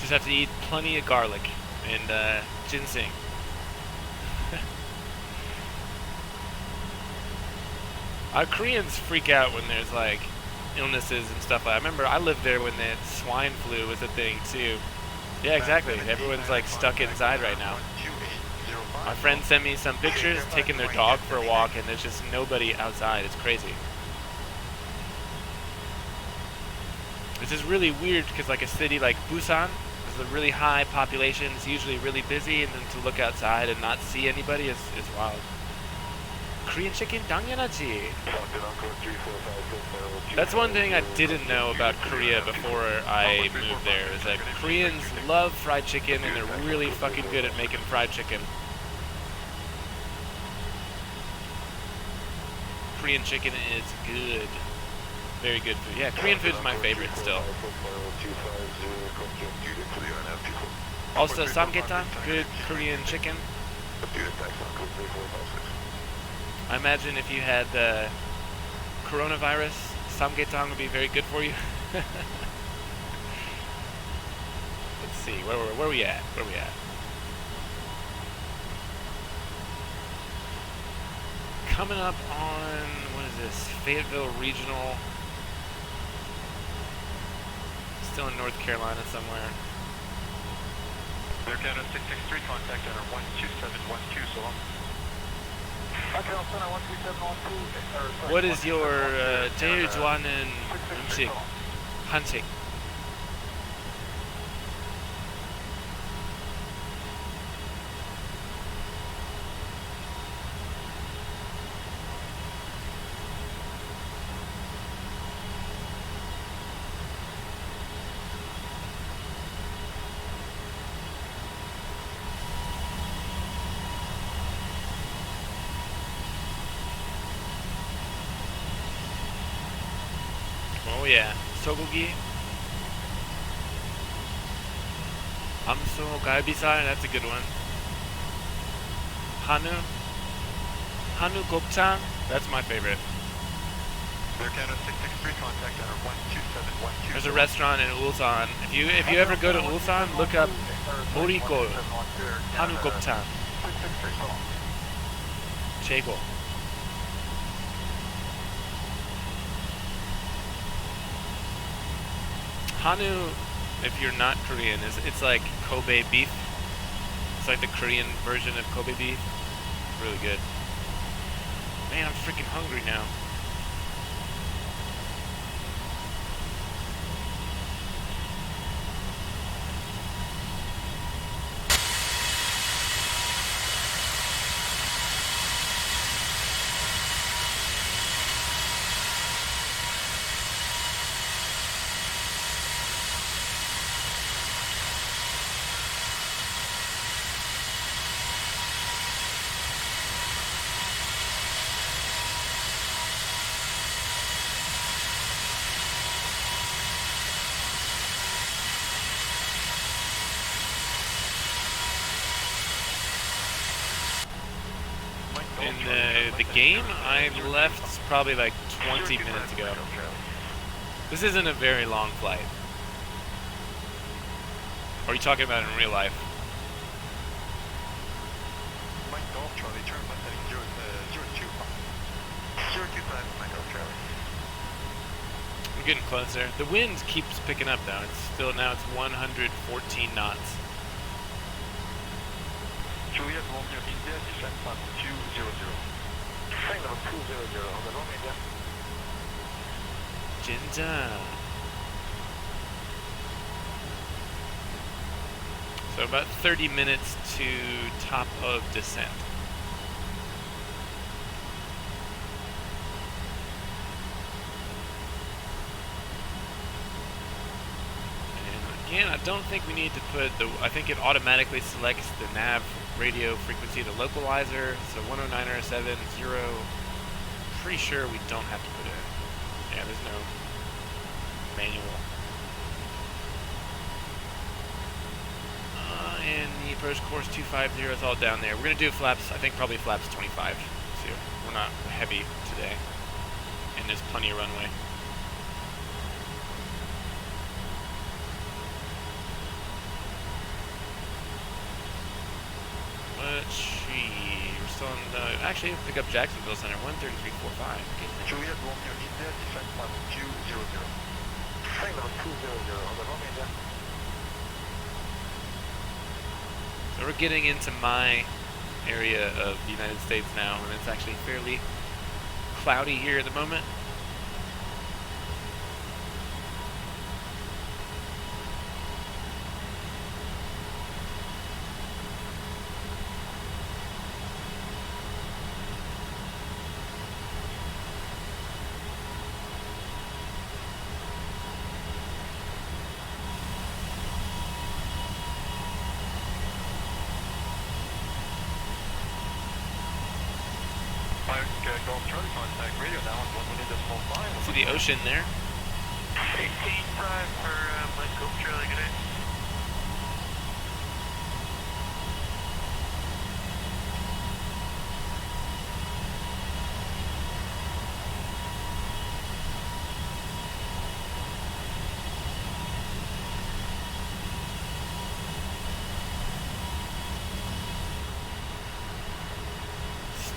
Just have to eat plenty of garlic and ginseng. Koreans freak out when there's like illnesses and stuff. I remember I lived there when the swine flu was a thing too. Yeah, exactly. Everyone's like stuck inside right now. My friend sent me some pictures taking their dog for a walk, and there's just nobody outside. It's crazy. This is really weird because like a city like Busan is a really high population. It's usually really busy, and then to look outside and not see anybody is wild. Korean chicken, 당연하지. That's one thing I didn't know about Korea before I moved there, is that Koreans love fried chicken and they're really fucking good at making fried chicken. Korean chicken is good. Very good food. Yeah, Korean food is my favorite still. Also, samgyetang, good Korean chicken. I imagine if you had coronavirus, samgyetang would be very good for you. Let's see, where are we at? Where are we at? Coming up on, what is this? Fayetteville Regional. Still in North Carolina somewhere. Air Canada 663, contact center 12712, so long. What is your 제일 좋아하는 음식? 한식. Oh yeah, sogogi. Amso galbisar, that's a good one. Hanu gopchang, that's my favorite. Air Canada 663, contact center 12712. There's a restaurant in Ulsan. If you ever go to Ulsan, look up Moriko Hanu gopchang. 최고. Hanu, if you're not Korean, it's like Kobe beef. It's like the Korean version of Kobe beef. Really good. Man, I'm freaking hungry now. the game, I left probably like 20 minutes ago. This isn't a very long flight. Or are you talking about in real life? Mike Golf Charlie, turn left heading 025. 025, Mike Golf Charlie. We're getting closer. The wind keeps picking up though. It's still, now it's 114 knots. Juliet Romeo India, descent plan 200. Descent level 200 on the Romeo India. Jinja. So about 30 minutes to top of descent. And again, I don't think we need to put the, I think it automatically selects the nav radio frequency, the localizer, so 109.70. Pretty sure we don't have to put it. Yeah, there's no manual. And the approach course 250 is all down there. We're going to do flaps, I think probably flaps 25 too. We're not heavy today. And there's plenty of runway. Let's see. We're still on the, actually, we'll pick up Jacksonville Center, 133.45. Juliet Romeo India, descent plan 200. Descent level 200 on the Romeo India. So we're getting into my area of the United States now, and it's actually fairly cloudy here at the moment. Golf Charlie, contact radio now on 118.5. See the ocean there? 18.5 for Mike Golf Charlie, good day.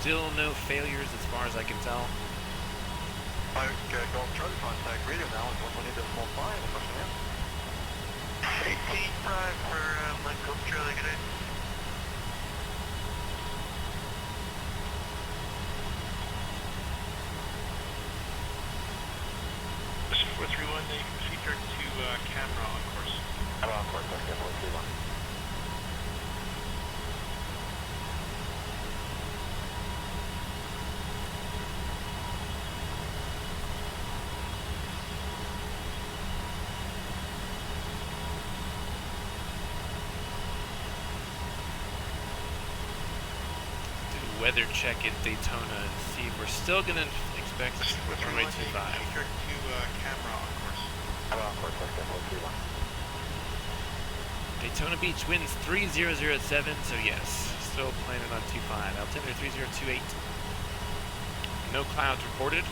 Still no failures as far as I can tell. Golf Charlie, contact radio now on 118.5. 18.5 for Mike Golf Charlie, good day. This is 431, you can proceed to camera on course. I'm on course, okay, 431. Weather check in Daytona and see if we're still going to expect runway 25. Proceed to camera on course. I'm on course, okay, 431. Daytona Beach winds 3007, so yes, still planning on 25. Altimeter 3028. No clouds reported.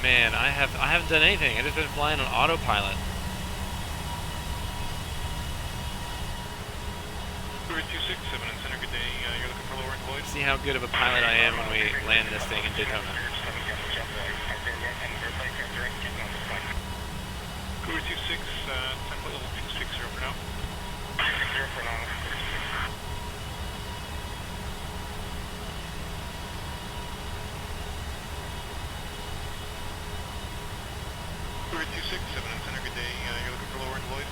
Man, I haven't done anything. I've just been flying on autopilot. We're 267 in center, good day. You're looking for lower and void? See how good of a pilot I am when we land this thing in Daytona. Cougar 26, template level 260 for now. Cougar 267 in center, good day. You're looking for lower and void?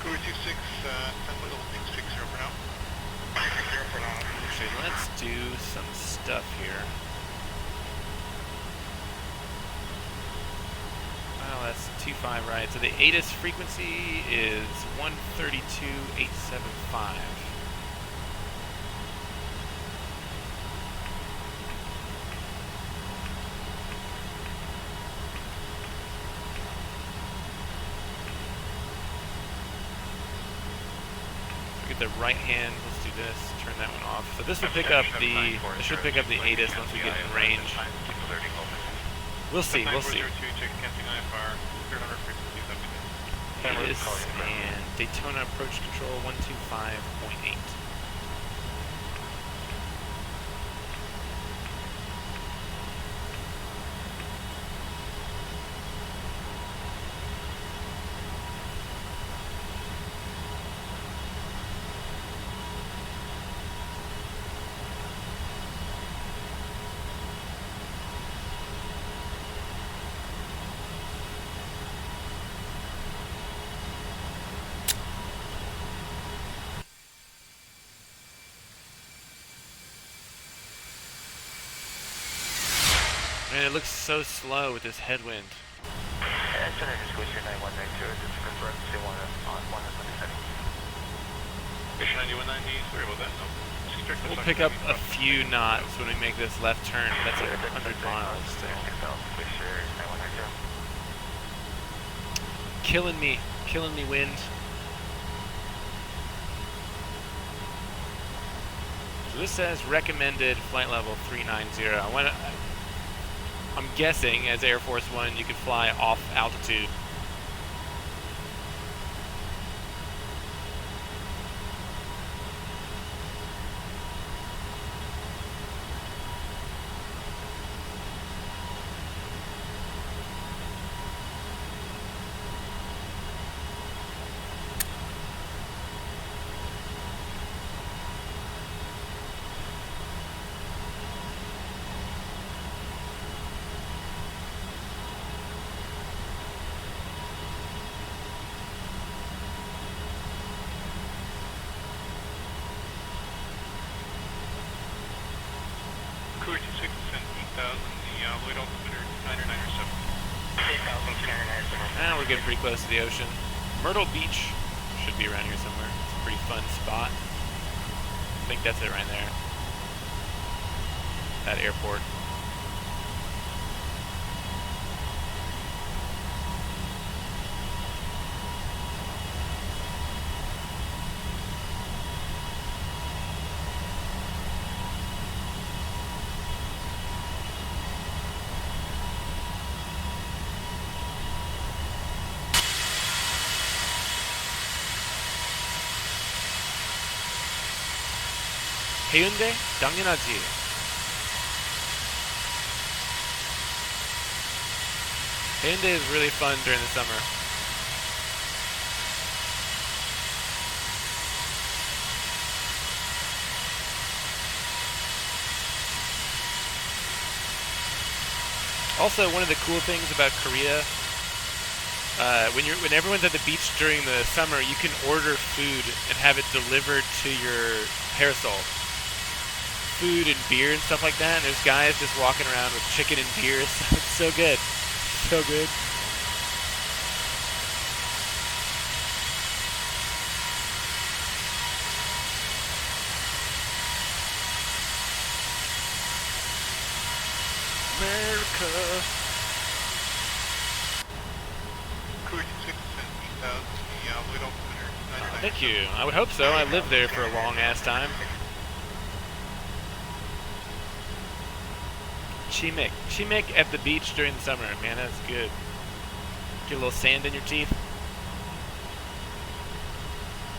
Cougar 26, template level 260 for now. Actually, let's do some stuff here. Well, that's 25, right? So the ATIS frequency is 132.875. the right hand. Let's do this. Turn that one off. So this will pick up the. This should pick up the ATIS once we get in range. We'll see. We'll see. ATIS and Daytona approach control 125.8. Man, it looks so slow with this headwind. Center just goes your 9192, just confirm they want to on 170. Fish 9190, sorry about that. No. We'll pick up a few knots when we make this left turn. That's like 100 miles still. Killing me wind. So this says recommended flight level 390. I'm guessing as Air Force One you could fly off altitude. Courier 26 descend 8,000, the Lloyd altimeter 997. 8,000 scanner 997. And we're getting pretty close to the ocean. Myrtle Beach should be around here somewhere. It's a pretty fun spot. I think that's it right there. That airport. 해운대 당연하지. Hyundai is really fun during the summer. Also, one of the cool things about Korea, when everyone's at the beach during the summer, you can order food and have it delivered to your parasol. Food and beer and stuff like that. And there's guys just walking around with chicken and beer. It's so good. So good. America. Courier 26 descend 8,000, the Lloyd altimeter 997. Thank you. I would hope so. I lived there for a long ass time. Chimek at the beach during the summer. Man, that's good. Get a little sand in your teeth.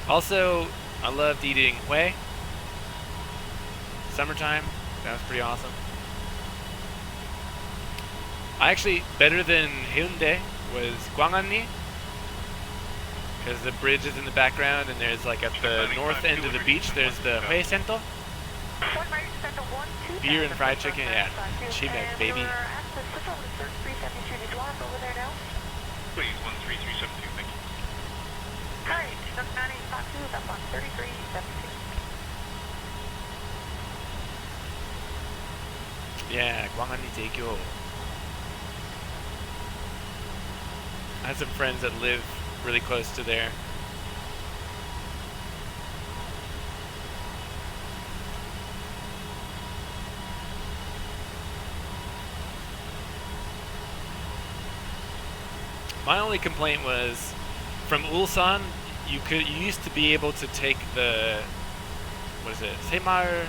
Also, I loved eating whey. Summertime. That was pretty awesome. Better than Hyundai was Gwanganni. Because the bridge is in the background and there's like at the north end of the beach, there's the Hue Sento. Beer and fried chicken, yeah. Chimek, baby. Please, 13372, thank you. Alright, Chinook 98.2 is up on 3372. Yeah, Gwanganni Takeoff. I have some friends that live really close to there. My only complaint was from Ulsan, you used to be able to take the, what is it, Semar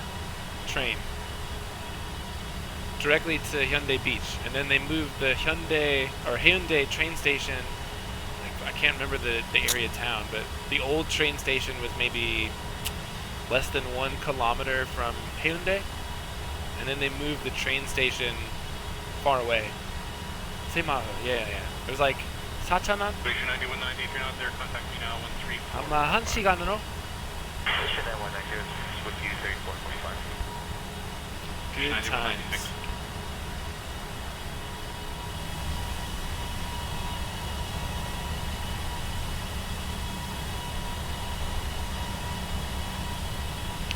train directly to Hyundai Beach, and then they moved the Hyundai train station. Like, I can't remember the area town, but the old train station was maybe less than 1 kilometer from Hyundai, and then they moved the train station far away. Semar, yeah. It was like Sachanan. Station 9190, if you're not there, contact me now, 134. 아마 1시간으로. Station 9190 is with you, 3425. Good times.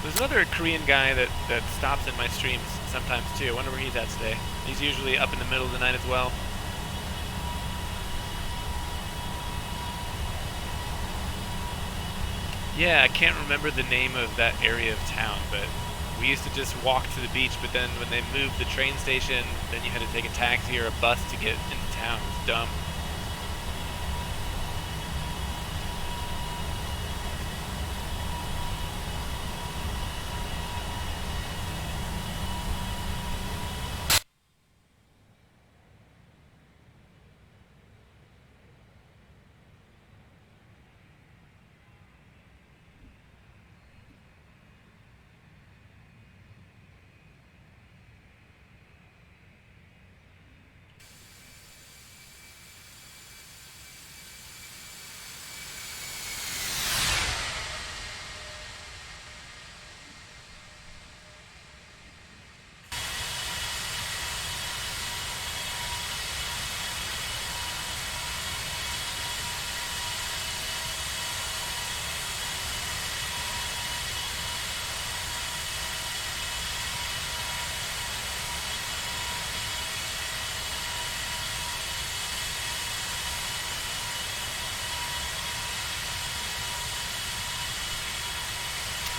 There's another Korean guy that stops in my streams sometimes too. I wonder where he's at today. He's usually up in the middle of the night as well. Yeah, I can't remember the name of that area of town, but we used to just walk to the beach, but then when they moved the train station, then you had to take a taxi or a bus to get into town. It was dumb.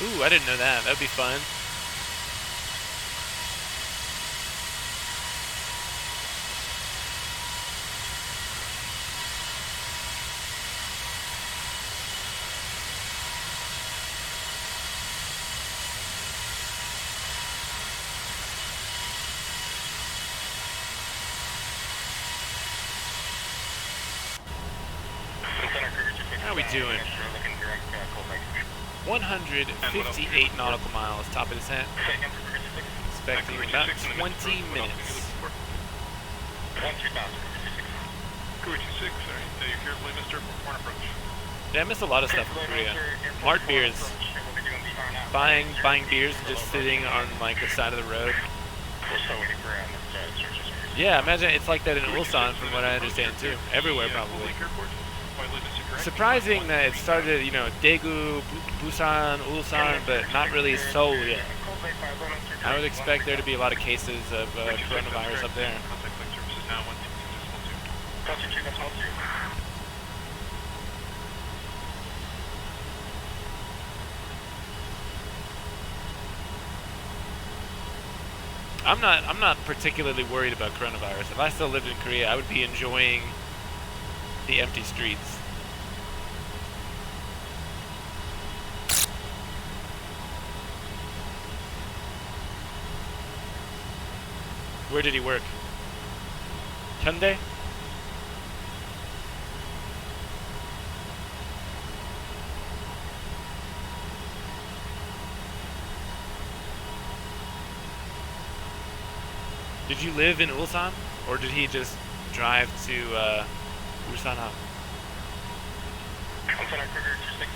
Ooh, I didn't know that. That'd be fun. How we doing? 158 nautical miles, top of descent. Expecting about 20 minutes. 226, alright, you're carefully, Mr. Porn approach. Yeah, I missed a lot of stuff in Korea. Mart beers. Buying beers and just sitting on like the side of the road. Yeah, imagine it's like that in Ulsan from what I understand too. Everywhere probably. Surprising that it started, you know, Daegu, Busan, Ulsan, but not really Seoul yet. I would expect there to be a lot of cases of coronavirus up there. I'm not particularly worried about coronavirus. If I still lived in Korea, I would be enjoying the empty streets. Where did he work? Hyundai? Did you live in Ulsan? Or did he just drive to Ulsan? Ulsan Cougar 26,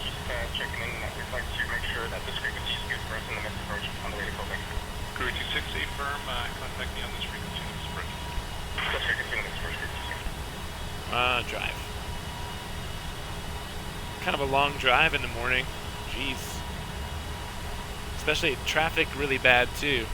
just checking in. We'd like to make sure that this frequency is good for us in the next approach on the way to Kobe. Cougar 26, a firm, contact me on this frequency in this approach. This frequency in this approach. Drive. Kind of a long drive in the morning. Jeez. Especially traffic really bad too.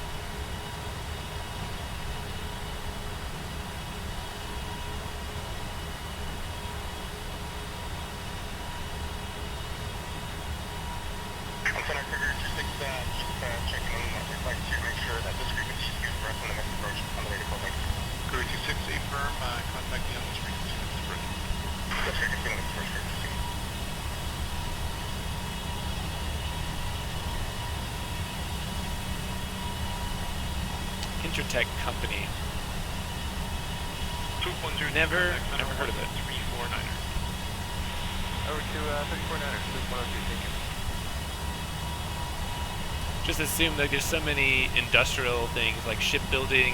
Intertech company. 210. Never heard of it. 349er. Over to 349er, 210, take care. Just assume that there's so many industrial things like shipbuilding,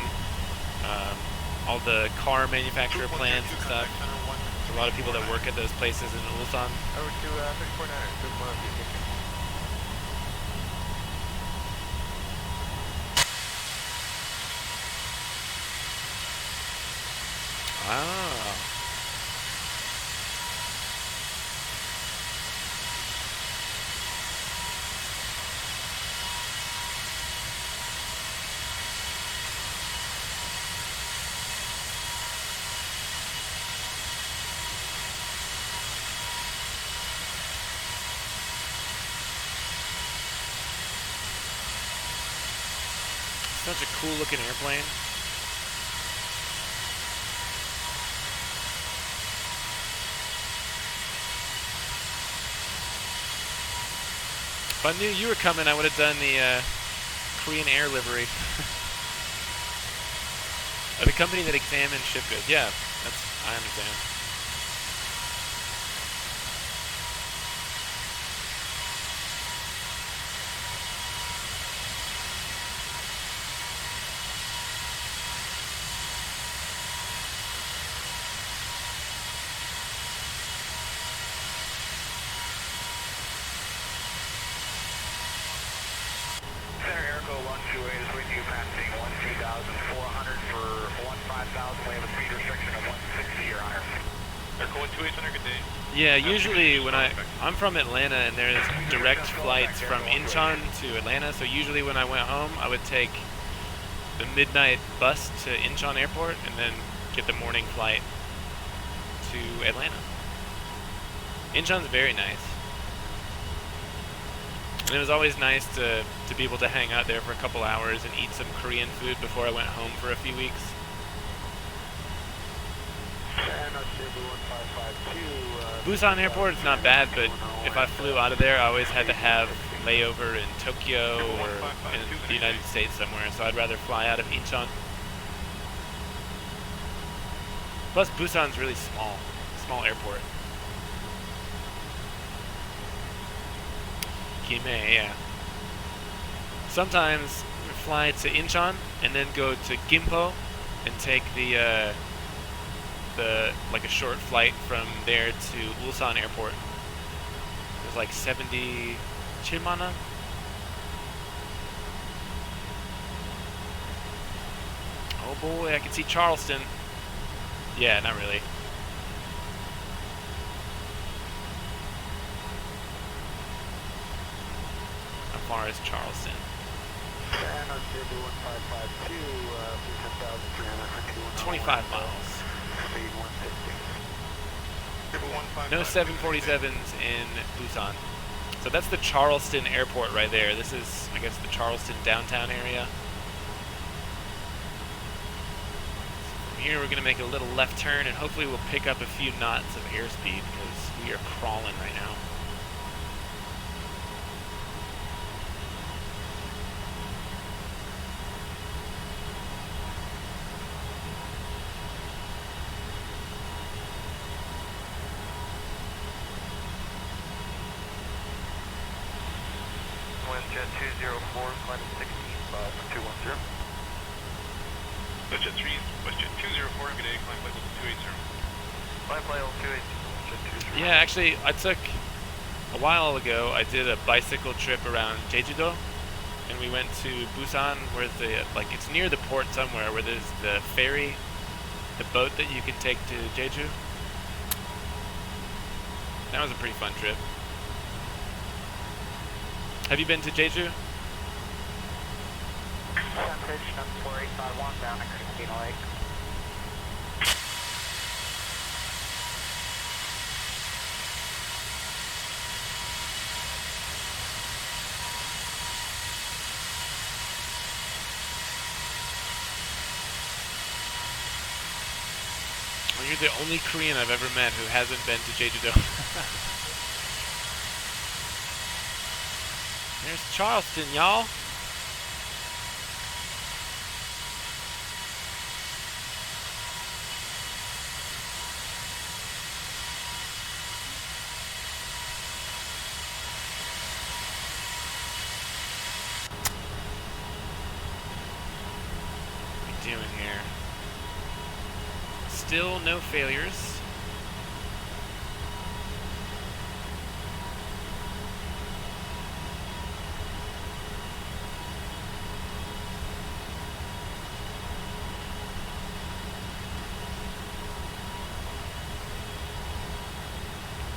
all the car manufacturer plants and stuff. There's a lot of people that work at those places in Ulsan. Over to 349er, 210, take care. Ah. Such a cool looking airplane. If I knew you were coming, I would have done the Korean Air livery. The company that examines ship goods. Yeah, I understand. Center Airco 128 is with you, passing 12,400 for 15,000. We have a speed restriction of 160, Your Honor. Airco 128, Center, good day. Yeah, usually when I'm from Atlanta and there's direct flights from Incheon to Atlanta, so usually when I went home I would take the midnight bus to Incheon Airport and then get the morning flight to Atlanta. Incheon's very nice. And it was always nice to be able to hang out there for a couple hours and eat some Korean food before I went home for a few weeks. Busan Airport is not bad, but if I flew out of there, I always had to have layover in Tokyo or in the United States somewhere, so I'd rather fly out of Incheon. Plus, Busan's really small airport. Gimhae, yeah. Sometimes we fly to Incheon and then go to Gimpo and take the like a short flight from there to Ulsan Airport. There's like 70 Chilmana. Oh boy, I can see Charleston. Yeah, not really. How far is Charleston? 25 miles. No 747s in Busan. So that's the Charleston Airport right there. This is, I guess, the Charleston downtown area. From here we're going to make a little left turn and hopefully we'll pick up a few knots of airspeed because we are crawling right now. Jet 204, climb 16, 210. Westjet 3, Westjet 204, good day, climb flight level 280. Climb flight level 280, Jet 204. Yeah, actually, I took, a while ago, I did a bicycle trip around Jeju-do, and we went to Busan, where like, it's near the port somewhere, where there's the ferry, the boat that you can take to Jeju. That was a pretty fun trip. Have you been to Jeju? Sunfish, number 4851, down at Christina Lake. Well, you're the only Korean I've ever met who hasn't been to Jeju-do. There's Charleston, y'all. still no failures.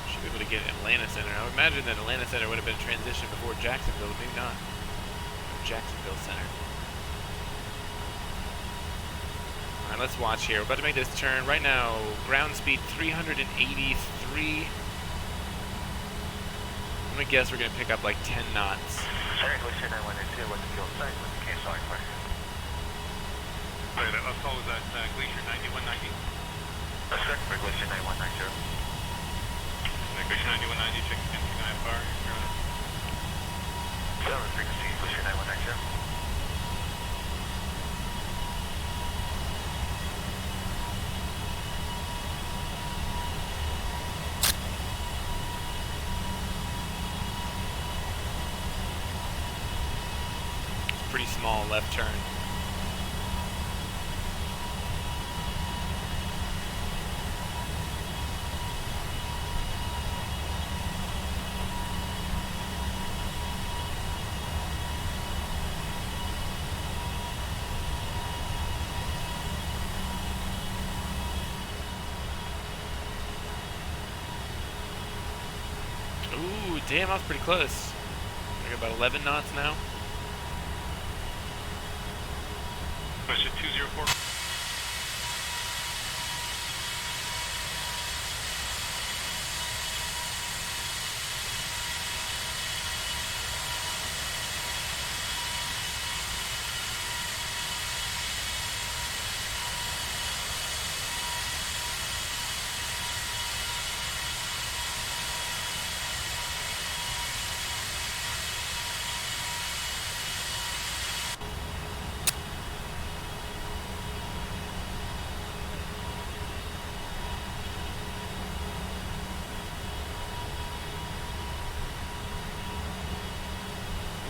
Should be able to get Atlanta Center. I would imagine that Atlanta Center would have been transitioned before Jacksonville, maybe not. Jacksonville Center. Alright, let's watch here. We're about to make this turn. Right now, ground speed 383. I'm gonna guess we're gonna pick up like 10 knots. Sorry, Glacier 912, what's the fuel site? What's the case log for? Sorry, that last call was at Glacier 9190. That's correct for Glacier 9190. Glacier 9190, check again, IFR. You're on it. 7 frequency, Glacier 9190. Pretty small left turn. Ooh, damn, I was pretty close. We're about 11 knots now. Question 204.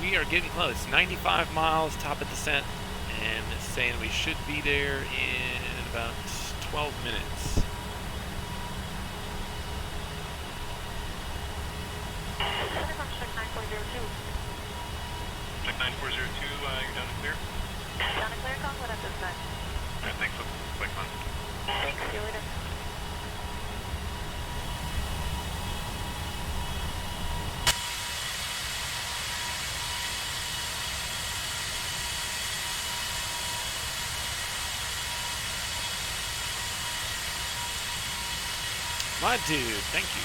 We are getting close. 95 miles, top of descent, and it's saying we should be there in about 12 minutes. Check 9402. Check 9402, you're down and clear? Down and clear, confident at this time. Alright, thanks, click on. Thanks, see you later. My dude, thank you.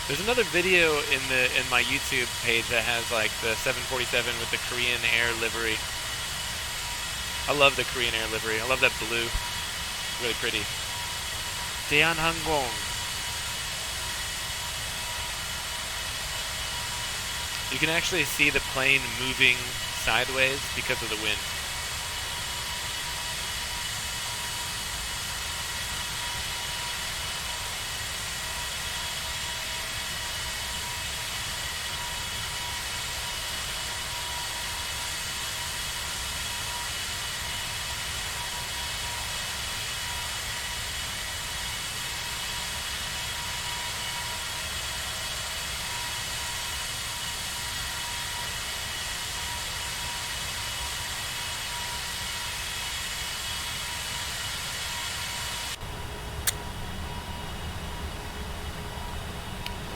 There's another video in my YouTube page that has like the 747 with the Korean Air livery. I love the Korean Air livery. I love that blue. Really pretty. Daehanhanggong. You can actually see the plane moving sideways because of the wind.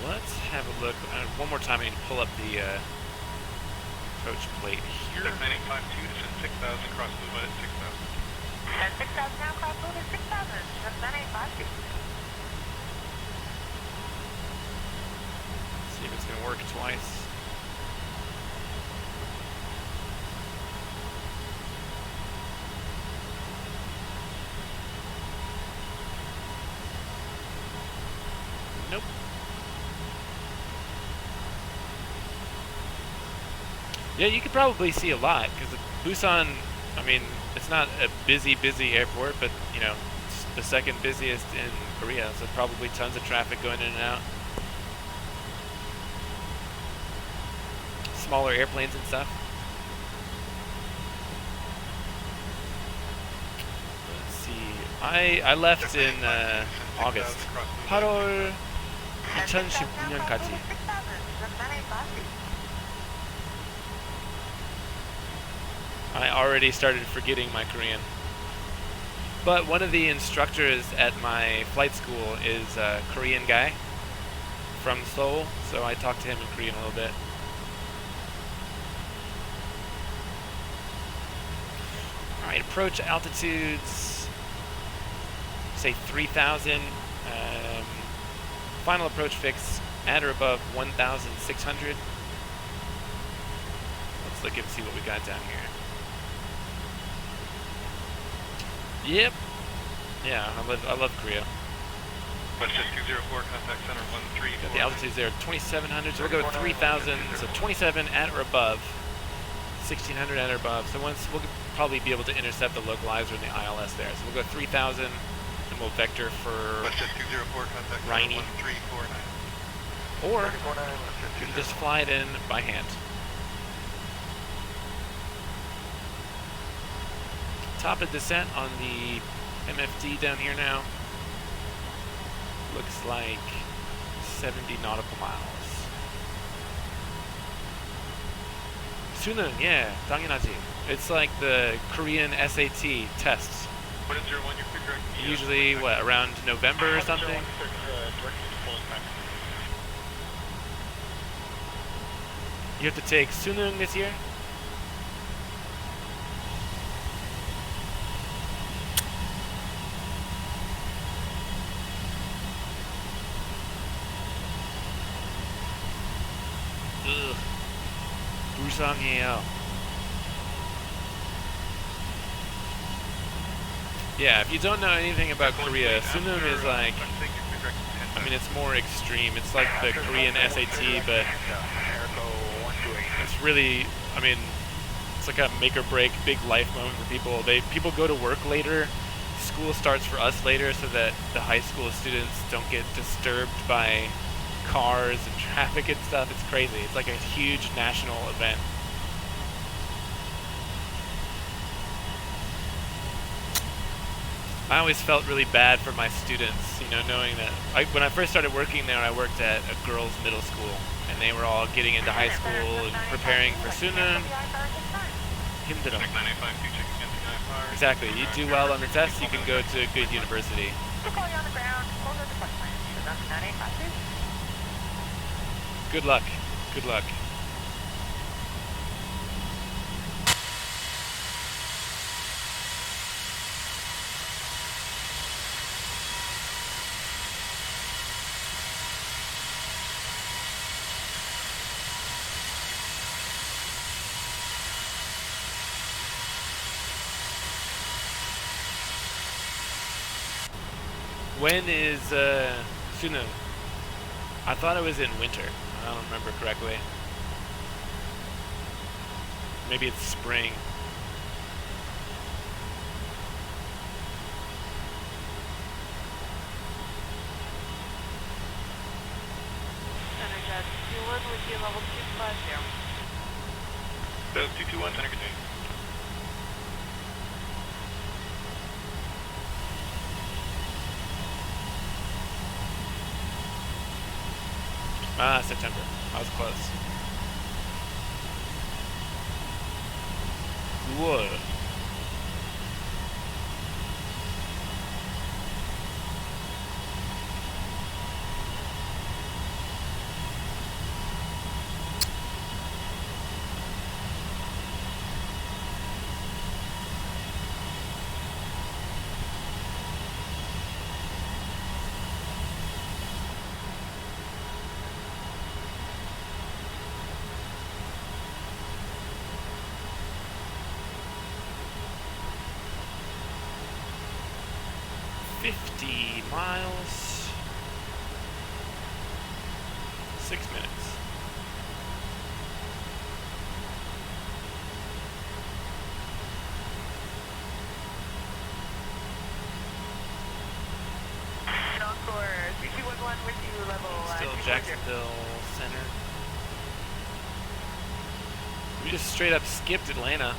Let's have a look. One more time, I need to pull up the approach plate here. Check 9852, descend 6,000, cross move at 6,000. At 6,000 now, cross move at 6,000. That's 9852. See if it's going to work twice. Nope. Yeah, you could probably see a lot, because Busan, I mean, it's not a busy airport, but, you know, it's the second busiest in Korea, so probably tons of traffic going in and out. Smaller airplanes and stuff. Let's see. I left in August. 8월 2019년까지. I already started forgetting my Korean. But one of the instructors at my flight school is a Korean guy from Seoul, so I talked to him in Korean a little bit. Alright, approach altitudes, say 3,000. Final approach fix at or above 1,600. Let's look and see what we got down here. Yep. Yeah, I love Korea. Westjet 204, contact center 13. Got the altitudes there, 2,700. So we'll go with 3,000. So 27 at or above, 1,600 at or above. So once we'll probably be able to intercept the localizer and the ILS there. So we'll go 3,000, and we'll vector for Westjet 204, contact center Rainy. 1349. Or you can just fly it in by hand. Top of descent on the MFD down here now. Looks like 70 nautical miles. Suneung, yeah, 당연하지. It's like the Korean SAT tests. What is your one-year figure? Usually, what, around November or something? You have to take Suneung this year? Ugh. 불쌍해요. Yeah, if you don't know anything about Korea, Suneung is like, I mean, it's more extreme. It's like the Korean SAT, but it's really, I mean, it's like a make or break, big life moment for people. People go to work later. School starts for us later so that the high school students don't get disturbed by cars and traffic and stuff. It's crazy. It's like a huge national event. I always felt really bad for my students, you know, knowing that when I first started working there, I worked at a girls' middle school, and they were all getting into high school and preparing for Suneung. 힘들어. Exactly. You do well on the test, you can go to a good university. Good luck. Good luck. When is Suneung? I thought it was in winter. I don't remember correctly. Maybe it's spring. Energetic 2-1 with you, level 250. Those 221, center good day. Ah, September. I was close. Whoa. Miles. 6 minutes. Encore 3211 with you, level Still Jacksonville Center. We just straight up skipped Atlanta.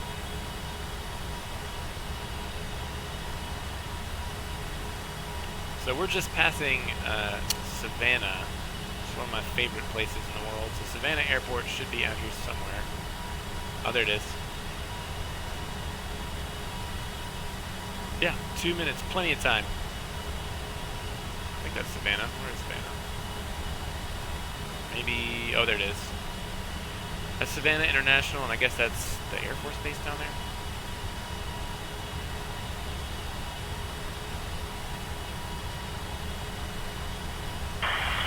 So we're just passing Savannah. It's one of my favorite places in the world. So Savannah Airport should be out here somewhere. Oh, there it is. Yeah, 2 minutes, plenty of time. I think that's Savannah. Where is Savannah? Maybe, oh, there it is. That's Savannah International, and I guess that's the Air Force Base down there.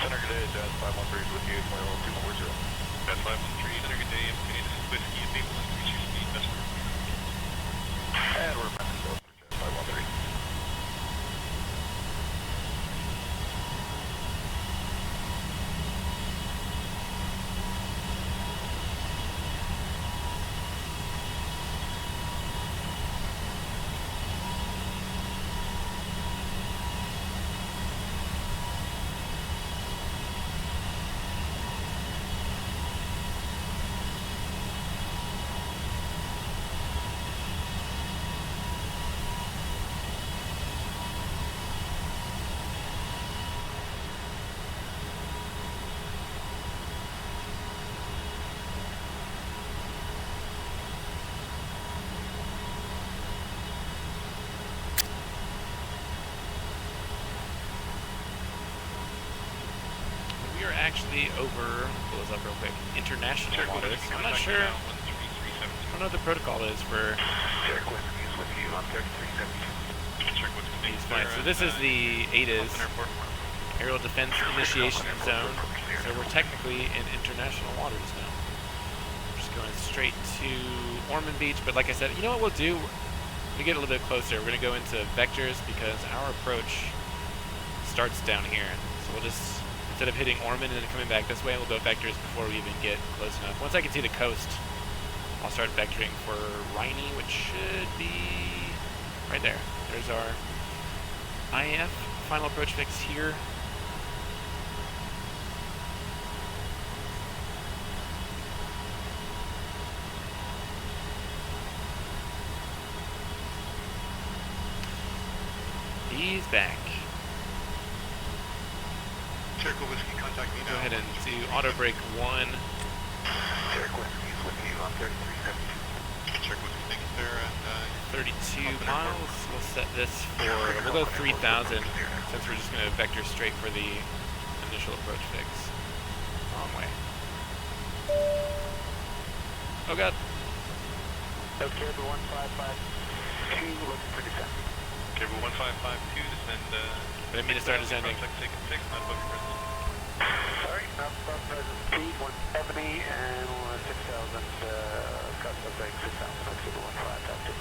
Center, good day, Jazz 513 is with you, 240. Jazz 513, Center, good day, MK, this is Whiskey, Maple, and reach your speed, best. And we're back to Jazz 513. We are actually over, pull this up real quick, international waters. I'm not sure, I don't know what the protocol is for these flights. So this is the ADIS, Aerial Defense Initiation Zone. So we're technically in international waters now. We're just going straight to Ormond Beach, but like I said, you know what we'll do? We get a little bit closer. We're going to go into vectors because our approach starts down here. So we'll just, instead of hitting Ormond and then coming back this way, we'll go vectors before we even get close enough. Once I can see the coast, I'll start vectoring for Rhiney, which should be right there. There's our IF final approach fix here. He's back. Circle Whiskey, contact me now. Go ahead and do auto brake 1. Circle Whiskey is with you on 3372. Circle Whiskey, thank you, sir. And, 32 miles. We'll set this for, we'll go 3,000 since we're just going to vector straight for the initial approach fix. Wrong way. Oh god. Okay, the 1552 looks pretty set. Cable 1552, descend, I didn't mean to start descending. Take not above your presence. Sorry, not above present speed, 170 and 6,000, cut subject 6,000, let's do the 1552.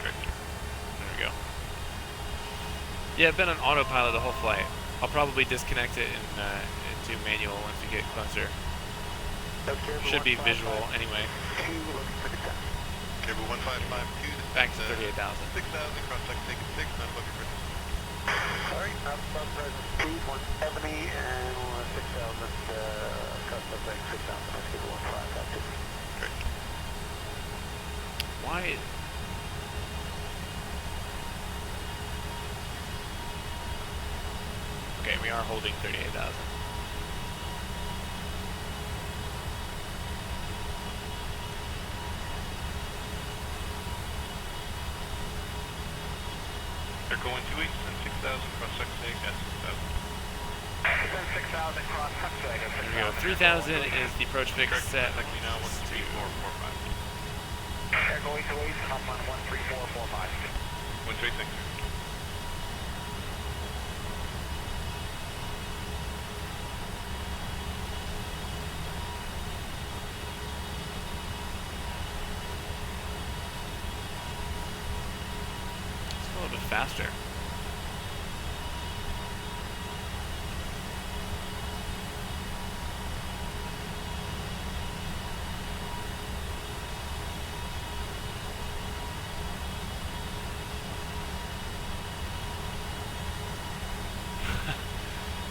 Great. There we go. Yeah, I've been on autopilot the whole flight. I'll probably disconnect it into manual once we get closer. Should be visual anyway. Cable 1552, Back to 38,000. 6,000, cross check, take it 6, not above your presence. Sorry, not above present speed, 170 and 6,000, cut subject 6,000, let's do the 1552. Great. Why? Okay, we are holding 38,000. They're going 2 weeks and 6,000, cross check, take at 6,000. 6,000 cross subject. There we go. 3,000 is the approach fix set. Contact me now, 13445. They're going to wait, up on 13445. 136. It's a little bit faster.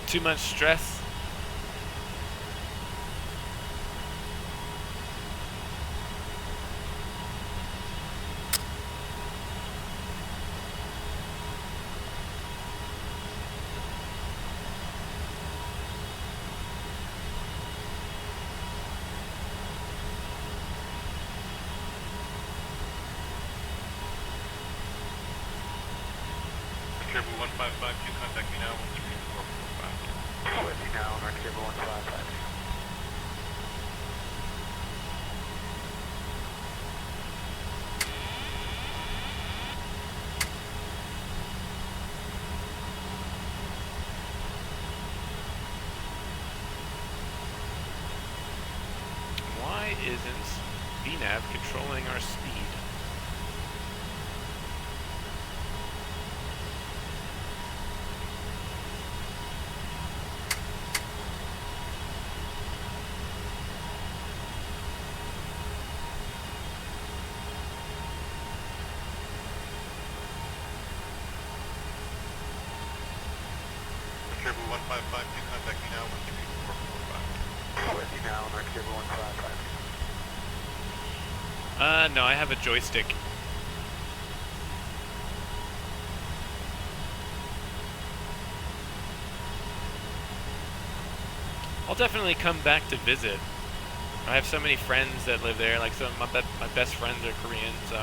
Too much stress. Cable 1552, contact me now, 13445. With you now, North Cable 155. Why isn't VNAV controlling our speed? Cable 1552, contact me now, 13445. With you now, North Cable 155. No, I have a joystick. I'll definitely come back to visit. I have so many friends that live there. Like, some of my best friends are Korean, so.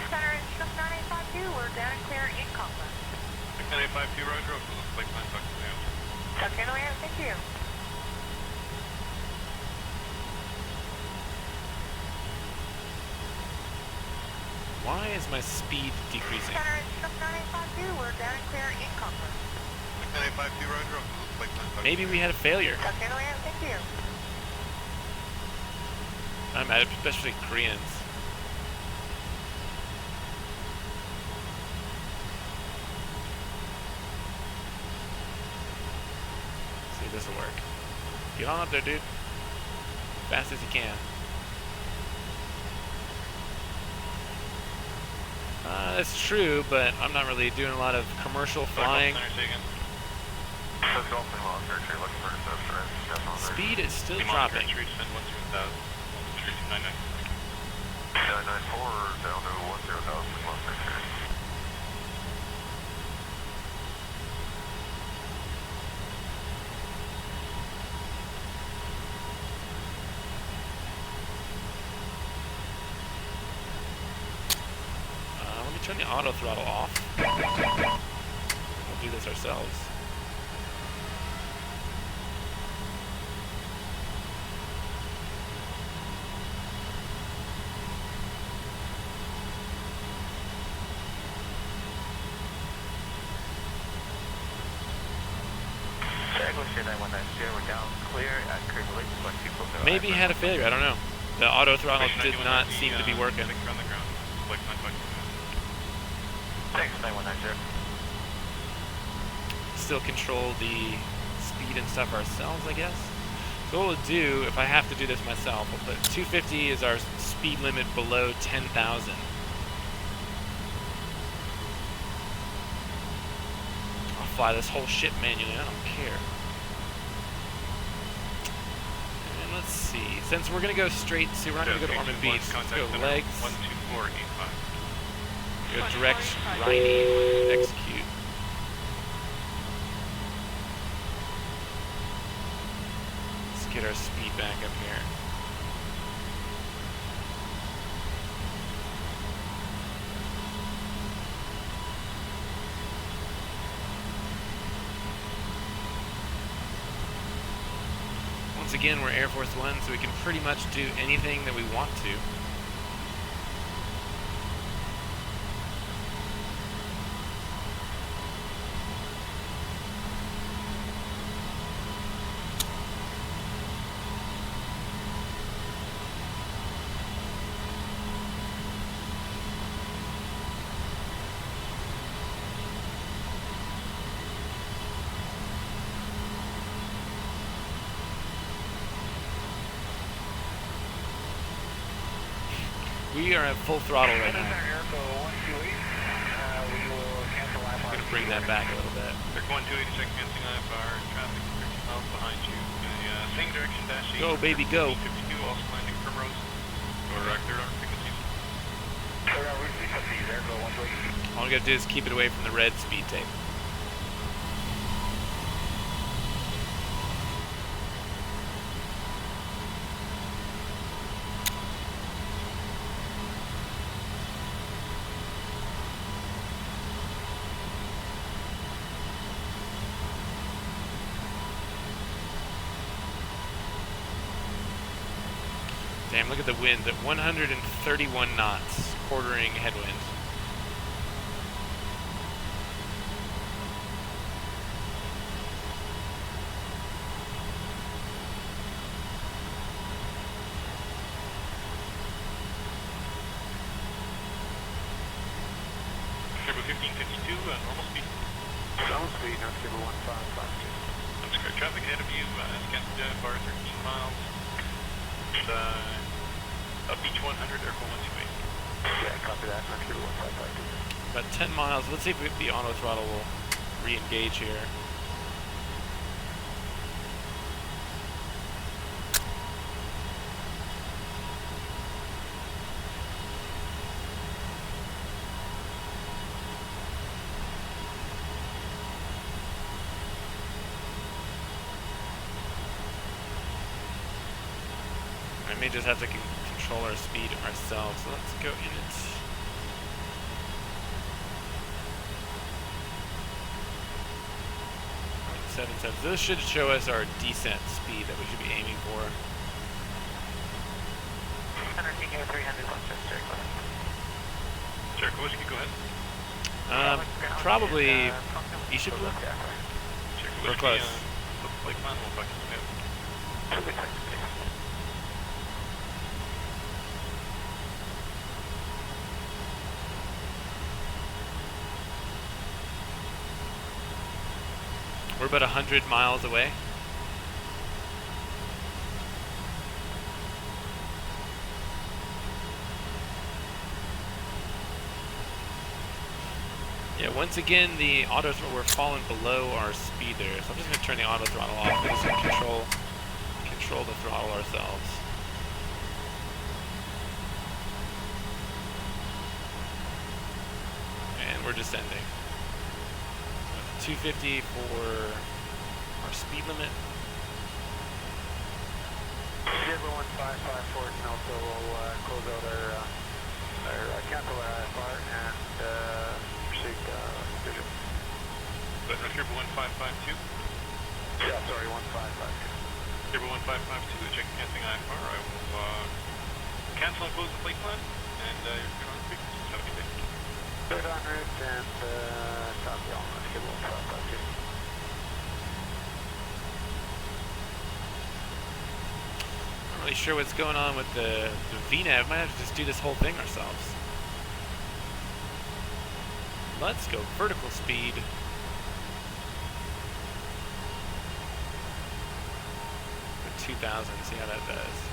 Center is 9852, we're down and clear in Conklin. 6852, Roger, looks like 9 bucks now. Tuck in away, thank you. Why is my speed decreasing? Center is 9852, we're down and clear in Conklin. 6852, Roger, looks like 9 bucks. Maybe we had a failure. Tuck in away, thank you. I'm mad, especially Koreans. See if this will work. Get on up there, dude. Fast as you can. That's true, but I'm not really doing a lot of commercial flying. Speed is still dropping. 994 down to 10,000. Let me turn the auto throttle off. We'll do this ourselves. We're down clear at Craig Lake, Maybe had a failure, I don't know. The auto throttle did not seem to be working. Thanks, 919. Still control the speed and stuff ourselves, I guess. So what we'll do, if I have to do this myself, we'll put 250 is our speed limit below 10,000. I'll fly this whole ship manually, I don't care. And let's see, since we're gonna go straight, see, we're not gonna go to Ormond Beach, let's go legs. 12485. Go direct Riney, execute. Let's get our speed back up here. Once again, we're Air Force One, so we can pretty much do anything that we want to. We are at full throttle right now. I'm going to bring that back a little bit. They're 1286 commencing IFR, traffic 13 miles behind you. Same direction, dash 8. Go, baby, go. 52, also landing Primrose. Go direct, third arm frequencies. All we got to do is keep it away from the red speed tape. Damn, look at the wind at 131 knots, quartering headwind. Turbo 1552, normal speed. Zone speed, now Skipper 1552. That's correct. Traffic ahead of you, scan bar 13 miles. Up beach 100, airport 128. Yeah, copy that, now Skipper 1552. About 10 miles. Let's see if the auto throttle will re-engage here. I may just have to control our speed ourselves. So let's go in it. 77. So this should show us our descent speed that we should be aiming for. 100 feet here, 300 left, just Jericho. Jericho, whiskey, go ahead. Probably Ishibu. Jericho, We're whiskey, close. Lake man, we'll fucking submit. We're about 100 miles away. Yeah, once again, the auto throttle, we're falling below our speed there. So I'm just going to turn the auto throttle off. We're just going to control the throttle ourselves. And we're descending. 250 for our speed limit. Skipper 1554 can also close out our cancel our IFR and proceed digital. But Skipper 1552. Yeah, sorry, 1552. Skipper 1552, check canceling IFR. I will cancel and close the flight plan, and you're good on frequency. Have a good day. Good en route and copy all. Skipper 1552. Not really sure what's going on with the VNAV. Might have to just do this whole thing ourselves. Let's go vertical speed. For 2,000, see how that does.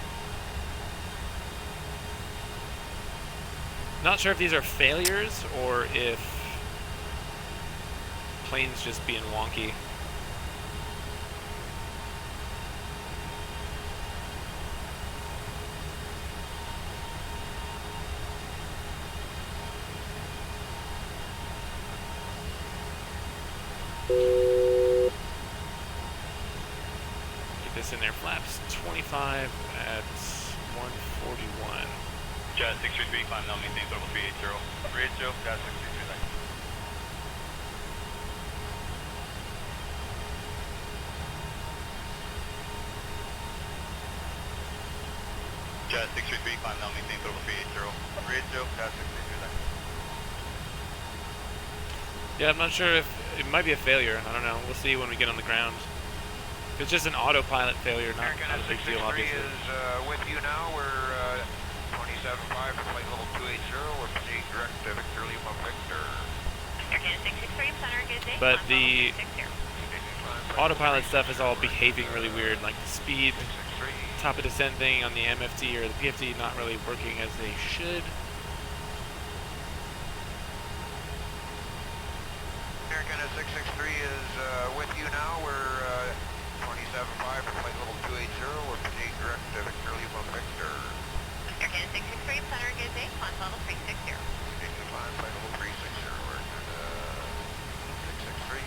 Not sure if these are failures or if plane's just being wonky. Get this in there. Flaps 25 at 141. Jazz 633, climb now, maintain thermal 380. 380, Jazz 633, thanks. Jazz 633, climb now, maintain thermal 380. 380, Jazz 633, thanks. Yeah, I'm not sure if it might be a failure. I don't know. We'll see when we get on the ground. It's just an autopilot failure, not a big deal, obviously. is with you now. We're 27.5 for flight level 280. We're proceeding direct to Victor Lima Victor. Air Canada 663, center, good day. But the 360. autopilot stuff is all behaving really weird, like the speed, top of descent thing on the MFT or the PFT not really working as they should. Air Canada 663 is with you now. We're 27.5 for flight level 280. We're proceeding direct to Victor Lima Victor. Air Canada 663, center, good day. Climb level 360. Flight level 360. We're Canada 663.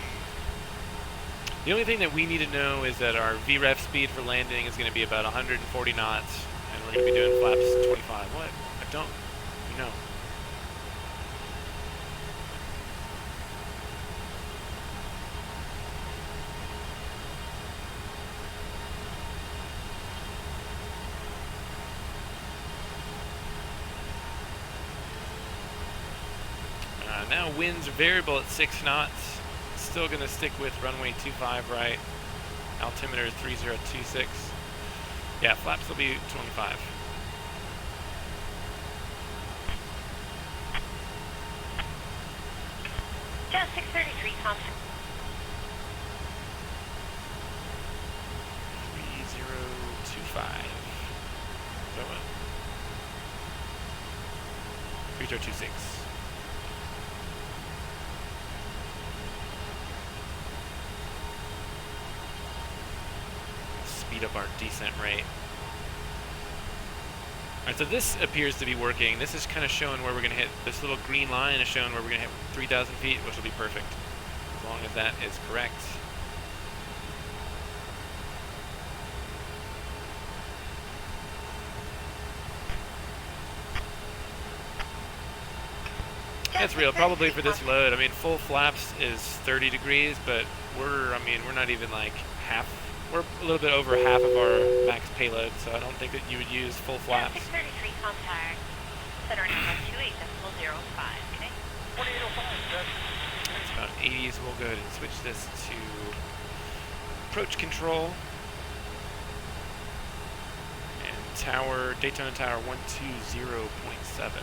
The only thing that we need to know is that our VREF speed for landing is going to be about 140 knots, and we're going to be doing flaps 25. What? I don't know. Now winds are variable at 6 knots. Still going to stick with runway 25 right. Altimeter 3026. Yeah, flaps will be 25. Just 633, contact. 3025. Is that what? 3026. Speed up our descent rate. Alright, so this appears to be working. This is kind of showing where we're going to hit. This little green line is showing where we're going to hit 3,000 feet, which will be perfect. As long as that is correct. That's real. Probably for this load. I mean, full flaps is 30 degrees, but we're not even like half. We're a little bit over half of our max payload, so I don't think that you would use full flaps. 633, contact. Center now 28.05, okay? 2805, It's about 80, so we'll go ahead and switch this to approach control. And tower, Daytona Tower 120.7.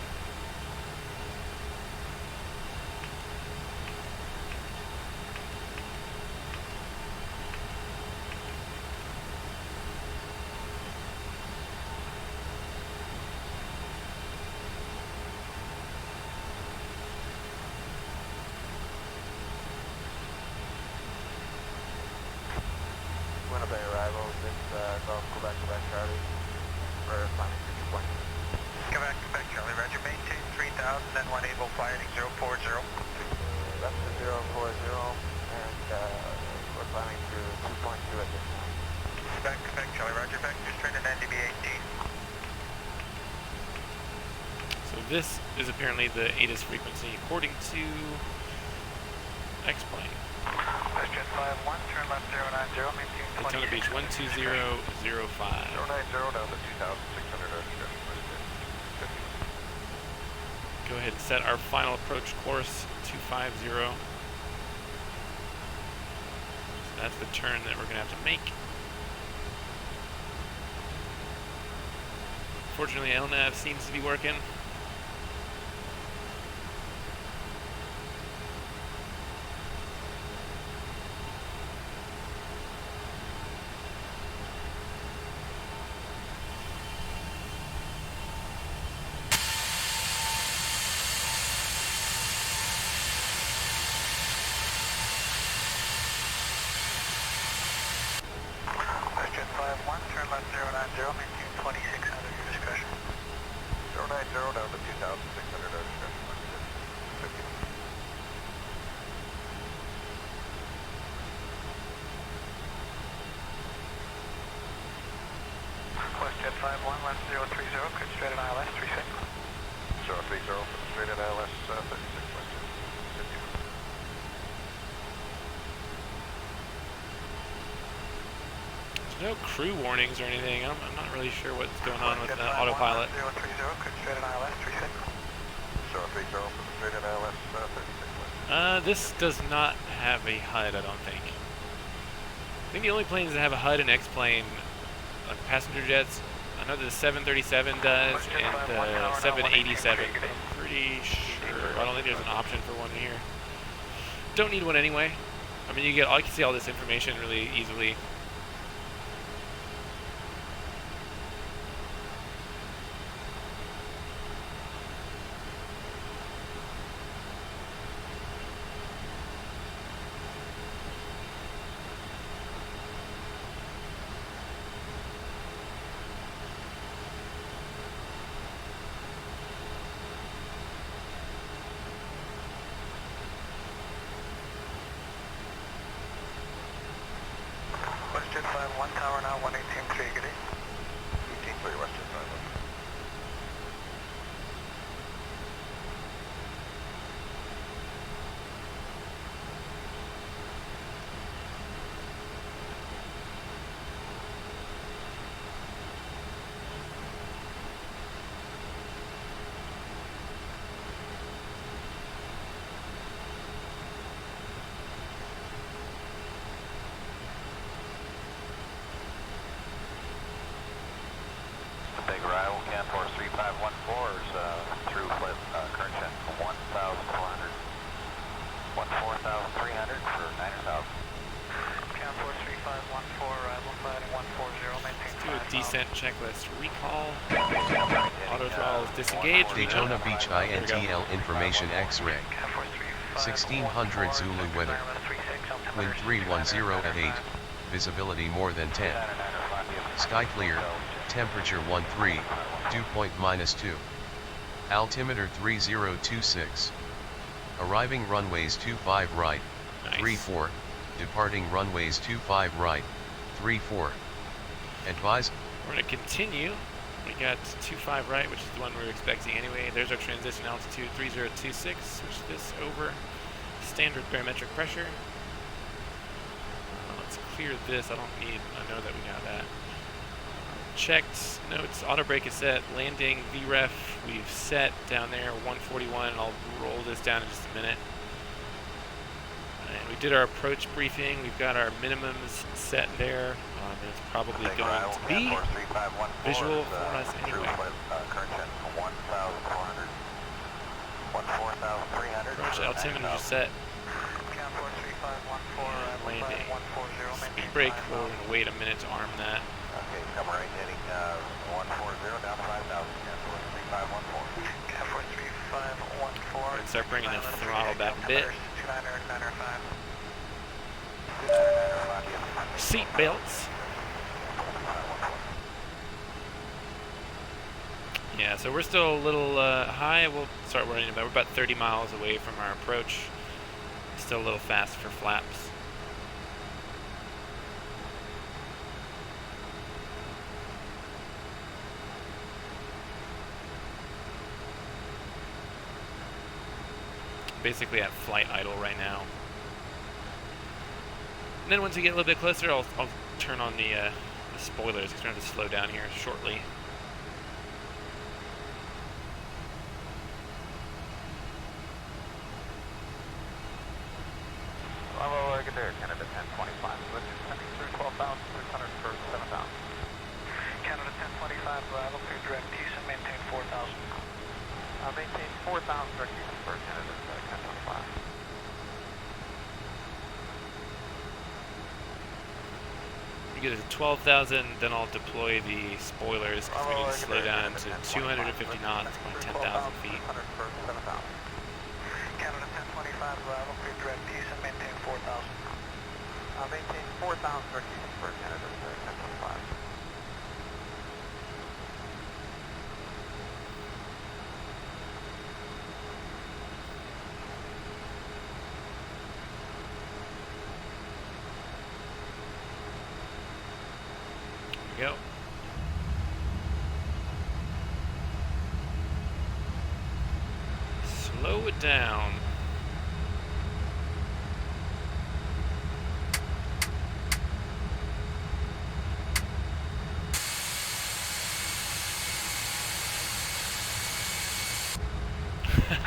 Winnipeg arrival, it's Golf Quebec, Quebec Charlie, for planning for 2 points. Quebec, Quebec, Charlie, Roger, maintain 3,000 and 1 able firing 040. That's the 040, and we're planning to 2.2 at this time. Quebec, Quebec, Charlie, Roger, vector straight at NDB 18. So this is apparently the ATIS frequency according to X-Plane. Question 51, turn left 090, maintain 20. Daytona Beach 120.05. 090 down to 2,600 Go ahead and set our final approach course 250. So that's the turn that we're going to have to make. Fortunately, LNAV seems to be working. Question 51, turn left 090, maintain 2600, your discretion. 090 down to 2,600 Question 51, left 030, could straight at ILS 36. 030 for the straight at ILS 36 Western. There's no crew warnings or anything. I'm not really sure what's going on with the autopilot. 030, could straight at ILS 36. 030 for the straight at ILS 36 Western. This does not have a HUD, I don't think. I think the only planes that have a HUD in X-Plane, like passenger jets, I know that the 737 does, and the 787. I'm pretty sure. I don't think there's an option for one here. Don't need one anyway. I mean, you can see all this information really easily. descent checklist recall. Auto throttle is disengaged. Daytona Beach INTL information X-ray. 1600 Zulu weather. Wind 310 at 8. Visibility more than 10. Sky clear. Temperature 13. Dew point -2. Altimeter 3026. Arriving runways 25 right. Nice. 34. Departing runways 25 right. 34. Advise. We're going to continue. We got 25 right, which is the one we were expecting anyway. There's our transition altitude 3026. Switch this over. Standard barometric pressure. Let's clear this. I know that we got that. Checked. Notes. Auto brake is set. Landing. VREF. We've set down there 141. I'll roll this down in just a minute. And we did our approach briefing. We've got our minimums set there. It's probably going to be visual for us anyway. Approach altimeter is set. Landing. Speed brake, we're going to wait a minute to arm that. Okay, come right heading 140 down to 5,000. And start bringing the throttle back a bit. Seat belts. Yeah, so we're still a little high. We'll start worrying about. We're about 30 miles away from our approach. Still a little fast for flaps. Basically at flight idle right now. And then once we get a little bit closer, I'll turn on the spoilers because we're going to slow down here shortly. Bravo, Agadir, Canada 1025. Let's sending through 12,600 for 7,000. Canada 1025, Bravo, clear direct Houston, maintain 4,000. Maintain 4,000 direct Houston for Canada 1025. You get to 12,000, then I'll deploy the spoilers because we need to slow down to 250 knots by 10,000 feet. Canada 1025, Bravo, clear direct Houston, maintain 4,000. Maintain 4,000 direct Houston for Canada 1025. Go. Slow it down.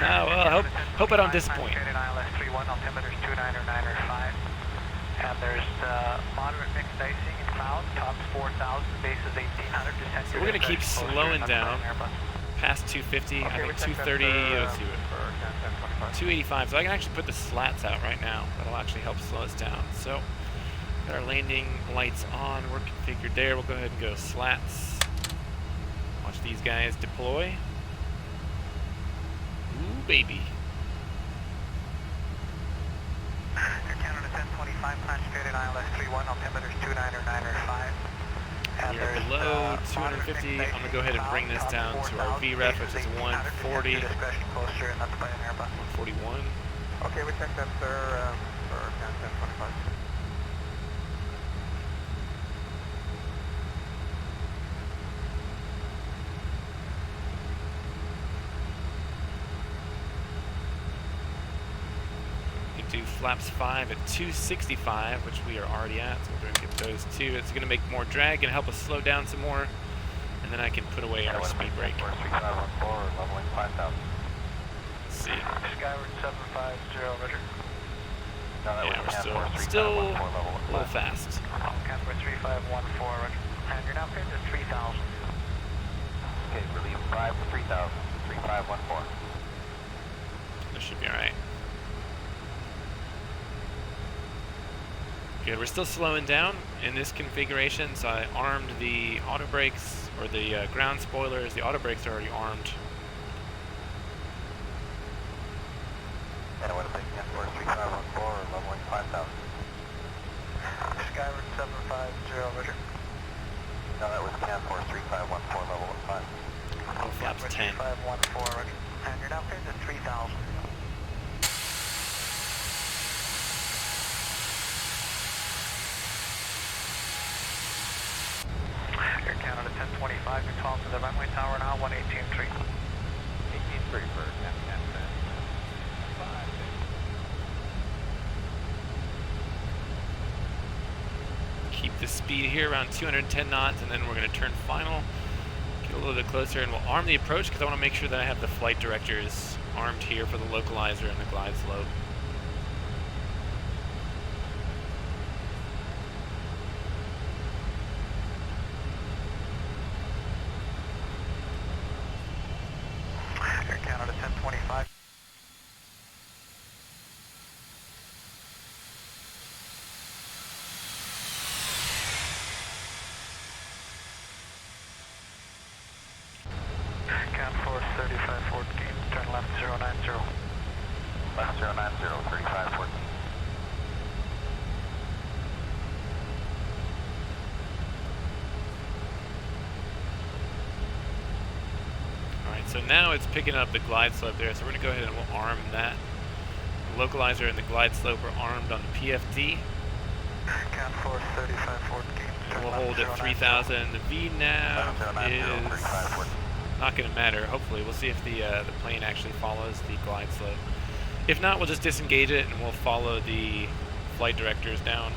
Well, hope I don't disappoint. ILS 31, altimeter's 29905. And there's moderate mixed icing in clouds, tops 4,000, bases 1,800. So we're going to keep slowing down past 250, I think 230, let's see what, 285. So I can actually put the slats out right now. That'll actually help slow us down. So, got our landing lights on. We're configured there. We'll go ahead and go slats. Watch these guys deploy. Ooh, baby. Canada 1025, plan straight at ILS 31, altimeter's 29905. We are below 250. I'm going to go ahead and bring this down to our VREF, which is 140. 141. Okay, we checked that, sir, for Canada 1025. Do flaps 5 at 265, which we are already at, so we're going to get those two. It's going to make more drag and help us slow down some more, and then I can put away our speed brake. Leveling 5,000. Let's see. Skyward 750, roger. Yeah, we're still a little fast. Canberra 3514, roger. And you're now cleared to 3,000. Okay, relieve 5 to 3,000, 3514. This should be alright. Good, we're still slowing down in this configuration, so I armed the auto brakes, or the ground spoilers. The auto brakes are already armed. And I want to take Canforce 3514 or leveling 5000. Skyward 750, roger. No, that was Canforce 3514, level 5. Oh, flaps 10. 3514, roger. And you're now cleared to 3000. Air Canada 1025, you're 12 to the runway tower now, 118.3. 18.3 for Canada 10. Keep the speed here around 210 knots, and then we're going to turn final, get a little bit closer, and we'll arm the approach because I want to make sure that I have the flight directors armed here for the localizer and the glide slope. Air Canada 1025. Canforce 3514, turn left 090. Left 090, 3514. Alright, so now it's picking up the glide slope there, so we're going to go ahead and we'll arm that. The localizer and the glide slope are armed on the PFD. Canforce 3514, So turn we'll left hold at 090. 3,000. The VNAV Left 090, is 3514. not going to matter, hopefully. We'll see if the plane actually follows the glide slope. If not, we'll just disengage it and we'll follow the flight directors down.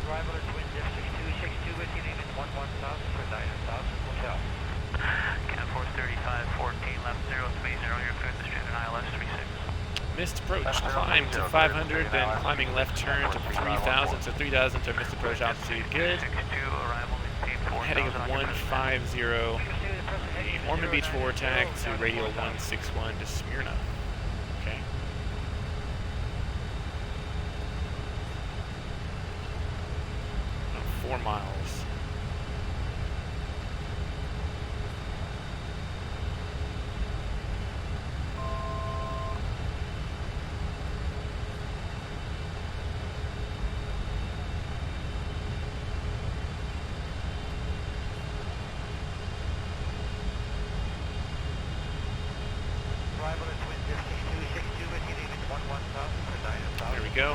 Arrival at Twin Diff 6262 with you, leaving 11,000 for 9,000 hotel. Canforce 3514, left 030, you're cleared to straight and ILS 36. Missed approach, climb to 500, then climbing left turn to 3,000, so 3,000 to missed approach altitude, good. 62, arrival maintain 4,000 Heading of on your 150, the Ormond Beach forward tag to radial 161 to Smyrna. Okay. About 4 miles. Arrival at Twin Diff 6262 with you, leaving 11,000 for 9,000 There we go.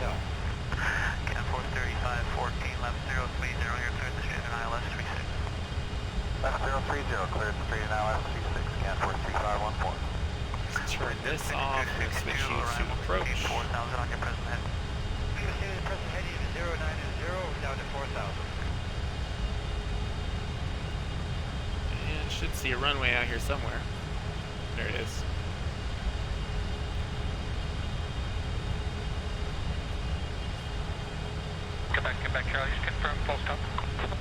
Canforce 3514, left 030, you're cleared to straight and ILS 36. Left 030, cleared to straight and ILS 36, Canforce 3514. Let's turn this off and switch you to approach. 4,000 on your present head. We will stay with the present heading of 090, down to 4,000. And should see a runway out here somewhere. There it is. Quebec, Charlie, just confirm full stop.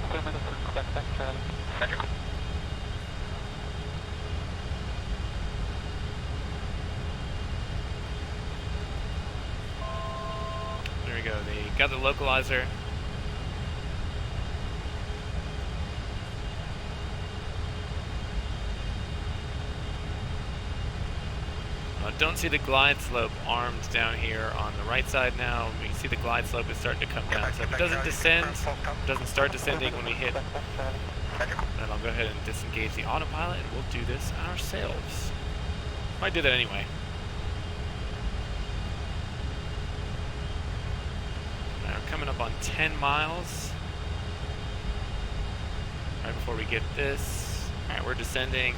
Quebec, Charlie. Roger. There we go. They got the localizer. Don't see the glide slope armed down here on the right side now. We can see the glide slope is starting to come down. So if it doesn't descend, doesn't start descending when we hit, then I'll go ahead and disengage the autopilot and we'll do this ourselves. Might do that anyway. All right, we're coming up on 10 miles. Right before we get this. All right, we're descending.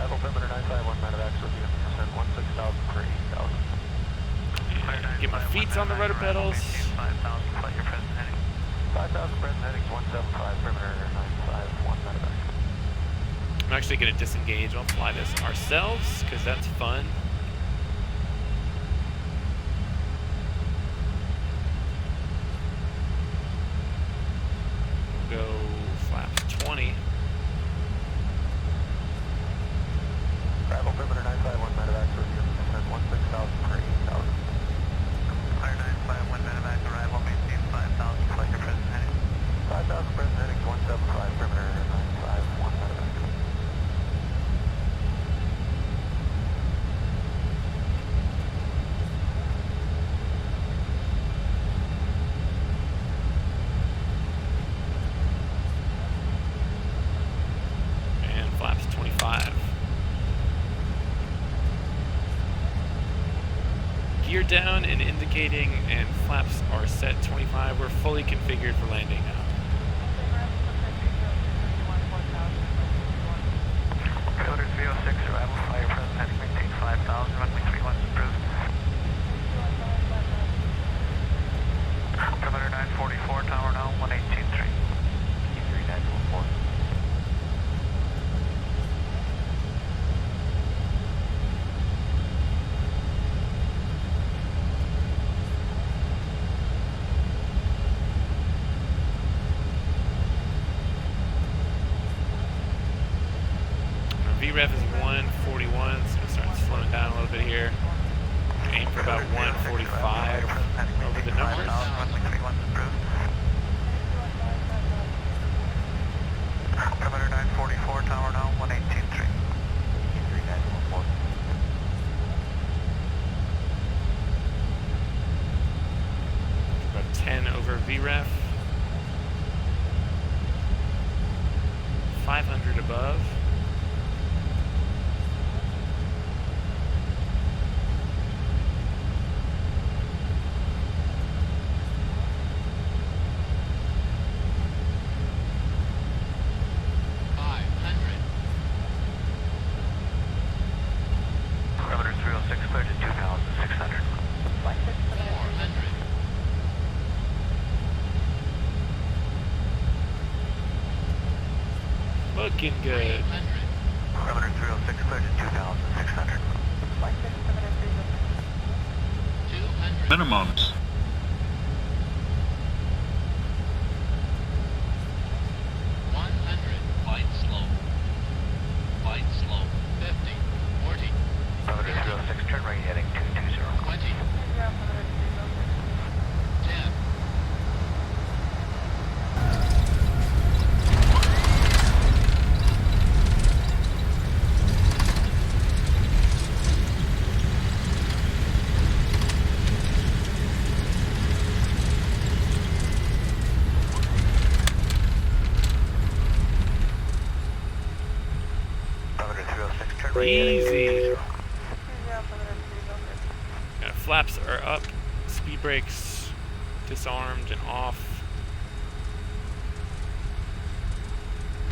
November 951, Medevacs with you, descend 16,000 for 8,000. Get my feet on the rudder pedals. 5,000, flight your present heading. 5,000, present heading 175, perimeter 951, medevac. I'm actually going to disengage. I'll fly this ourselves, because that's fun. We'll go flaps 20. Arrival perimeter 951, medevac, so you can 16,000 per 8,000. Fire 951, medevac, arrival, maintain 5,000, flight your present heading. 5,000, present heading 175, perimeter 951, medevac. And flaps 25. Gear down and indicating, and flaps are set 25. We're fully configured for landing now. Filter 306, arrival, fire present heading, maintain 5,000, runway 31 is approved. Perimeter 944, tower now 1823. E3914. VREF is 141, so it starts slowing down a little bit here. Aim for about 145 over the numbers. Runway 31 is approved. Perimeter 944, tower now 1823. E3914. About 10 over VREF. 500 above. Perimeter 306, clear to 2,600. Looking good. Perimeter 306, clear to 2,600. Minimums. Perimeter 306, turn right heading 220. Perimeter 306, turn right heading Easy. 220. Flaps are up. Speed brakes disarmed and off.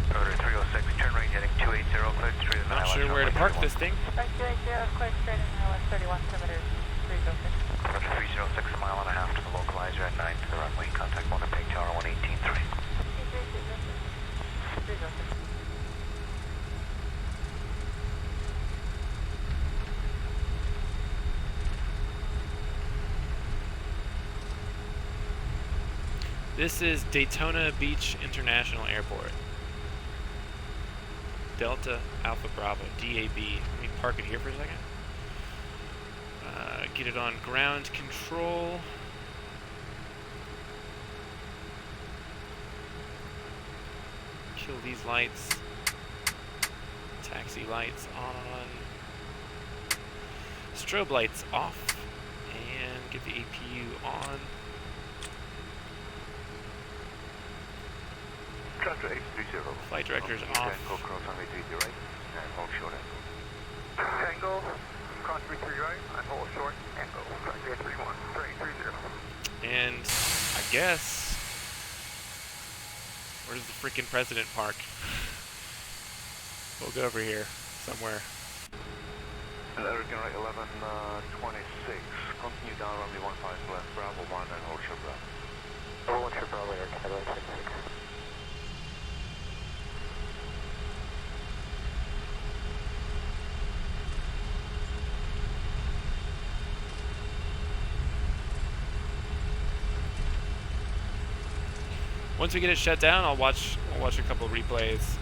Perimeter 306, turn right heading 280, clear to 3 Not sure where to park this thing. Right, clear straight in highway 31, perimeter 306. Perimeter 306, a mile and a half to the localizer at 9 to the runway. Contact Winnipeg Tower 1823. 306. This is Daytona Beach International Airport. Delta Alpha Bravo, DAB. Let me park it here for a second. Get it on ground control. Kill these lights. Taxi lights on. Strobe lights off. And get the APU on. Chapter 830. Flight director's off. Tango, cross runway 30 right, and hold short angle. Tango, cross 33 right, and hold short angle. Runway 31, 330. And I guess, where's the freaking president park? We'll go over here somewhere. American right 1126, continue down runway 15 left, Bravo 1 and hold short Bravo. Bravo 1 short Bravo, air Cadillac 66. Once we get it shut down, I'll watch a couple replays.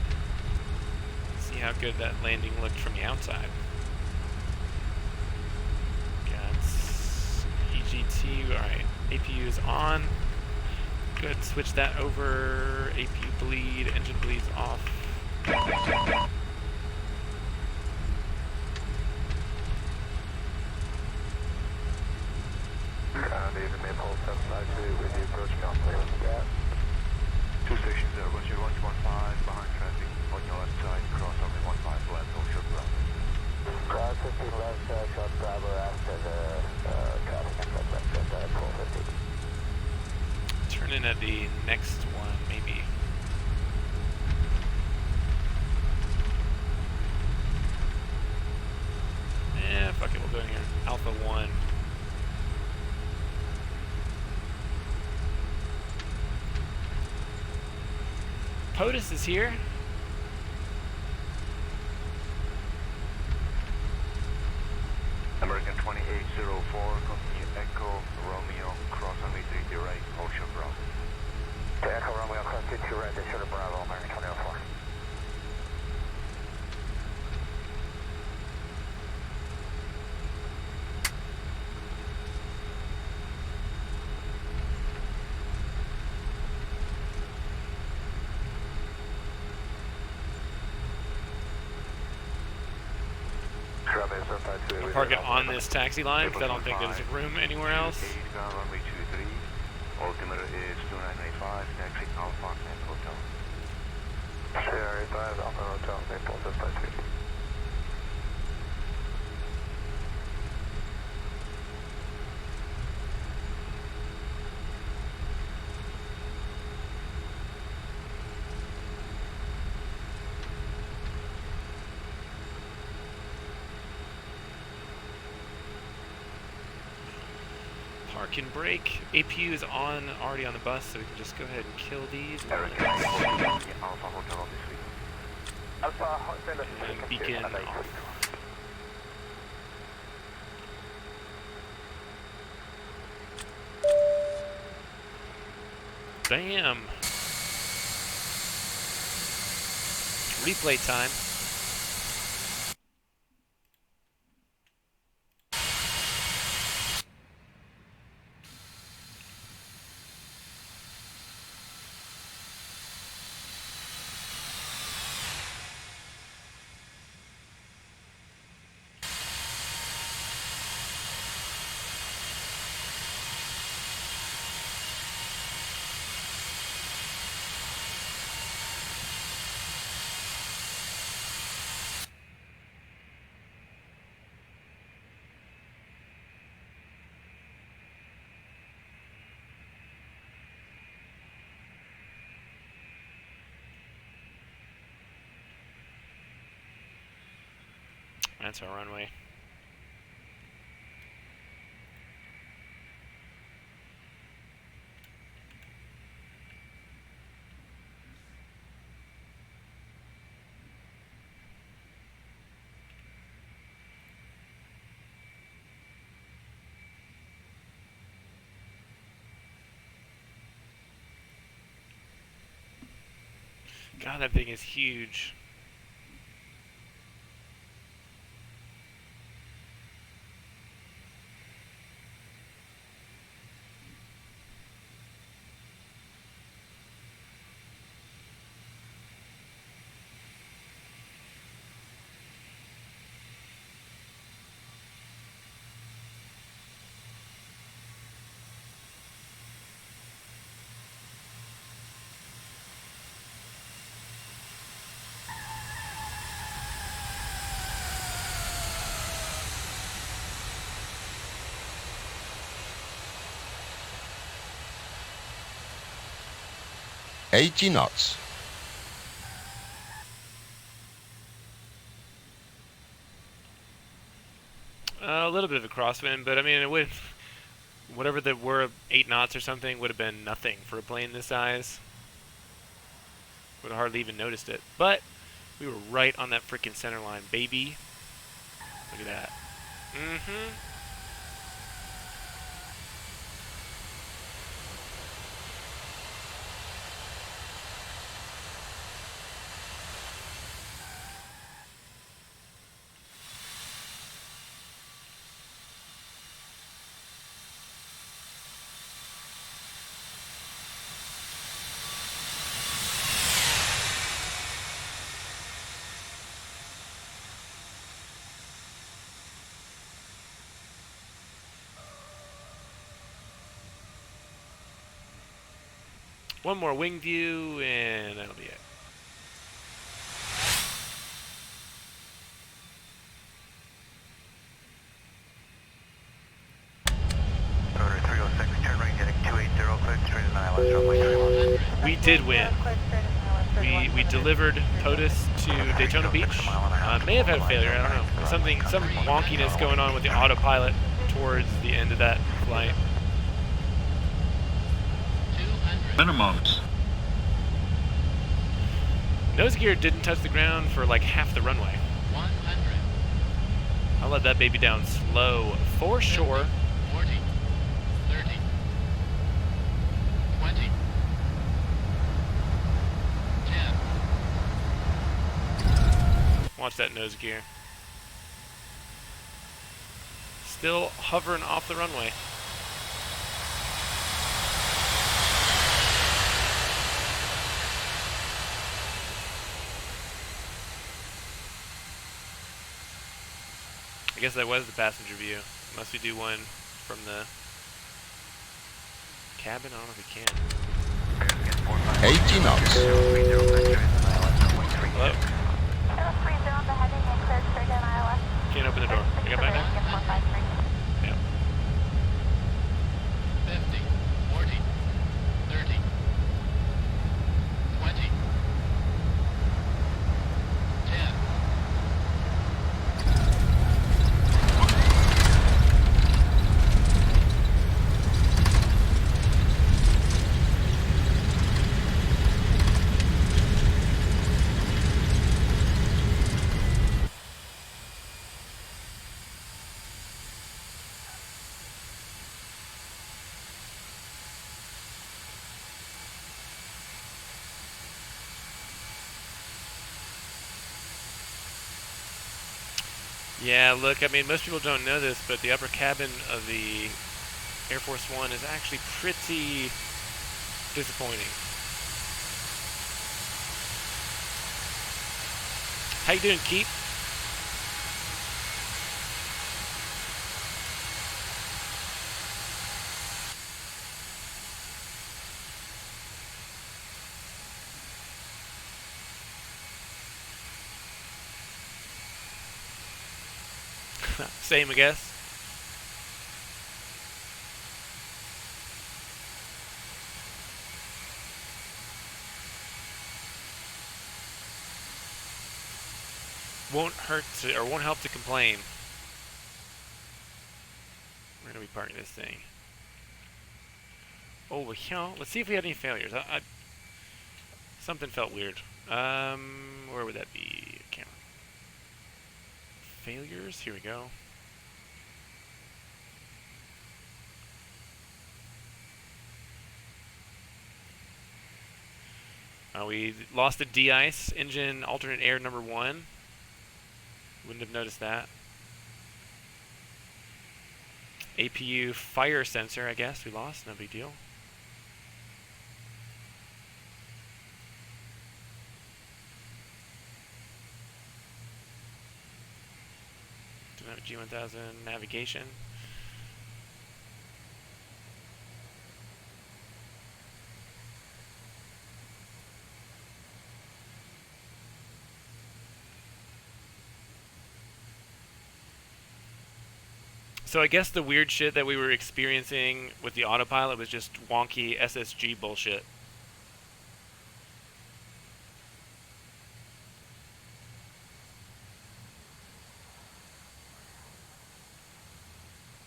See how good that landing looked from the outside. Got EGT, alright, APU is on. Good, switch that over. APU bleed, engine bleeds off. David Maple 752 with the approach conflict. Yeah. 2 stations there, Roger 115 behind traffic on your left side, cross only 15 left, hold short Bravo. Cross 15 left, short Bravo after the traffic left at 450. Turn in at the next one, maybe. Fuck it, we'll go in here. Alpha 1. POTUS is here. American 2804, continue Echo Romeo, cross on 33 right, hold short Bravo. Echo Romeo, cross 22 right, short of Bravo, American 2004. I'll park it on this taxi line because I don't think there's room anywhere else. Runway 23, altimeter is 2995, taxi Alpha and Hotel. Sierra 85, Alpha Hotel, Maple 752. Park and brake. APU is on, already on the bus, so we can just go ahead and kill these. Alpha Hotel, obviously. Alpha Hotel, And then beacon off. Damn. Replay time. That's our runway. God, that thing is huge. Eighty knots. A little bit of a crosswind, but I mean, whatever that were 8 knots or something would have been nothing for a plane this size. Would have hardly even noticed it. But we were right on that freaking center line, baby. Look at that. Mm-hmm. One more wing view, and that'll be it. Order 306, turn right heading 280, clear straight to ILS, runway 31. We did win. We delivered POTUS to Daytona Beach. May have had a failure, I don't know. Some wonkiness going on with the autopilot towards the end of that flight. Minimums. Nose gear didn't touch the ground for like half the runway. 100. I'll let that baby down slow for sure. 40. 30. 20. 10. Watch that nose gear. Still hovering off the runway. I guess that was the passenger view. Unless we do one from the cabin. I don't know if we can. 80 knots. Hello? Can't open the door. I got back now? Yeah. 50. 40. 30. 20. 10. Yeah, look, I mean, most people don't know this, but the upper cabin of the Air Force One is actually pretty disappointing. How you doing, Keith? Same, I guess. Won't hurt to, or won't help to complain. Where do we park this thing? Over here. Let's see if we had any failures. Something felt weird. Where would that be? Camera. Failures? Here we go. We lost the de-ice engine alternate air number 1. Wouldn't have noticed that. APU fire sensor, I guess we lost. No big deal. Don't have G1000 navigation. So I guess the weird shit that we were experiencing with the autopilot was just wonky SSG bullshit.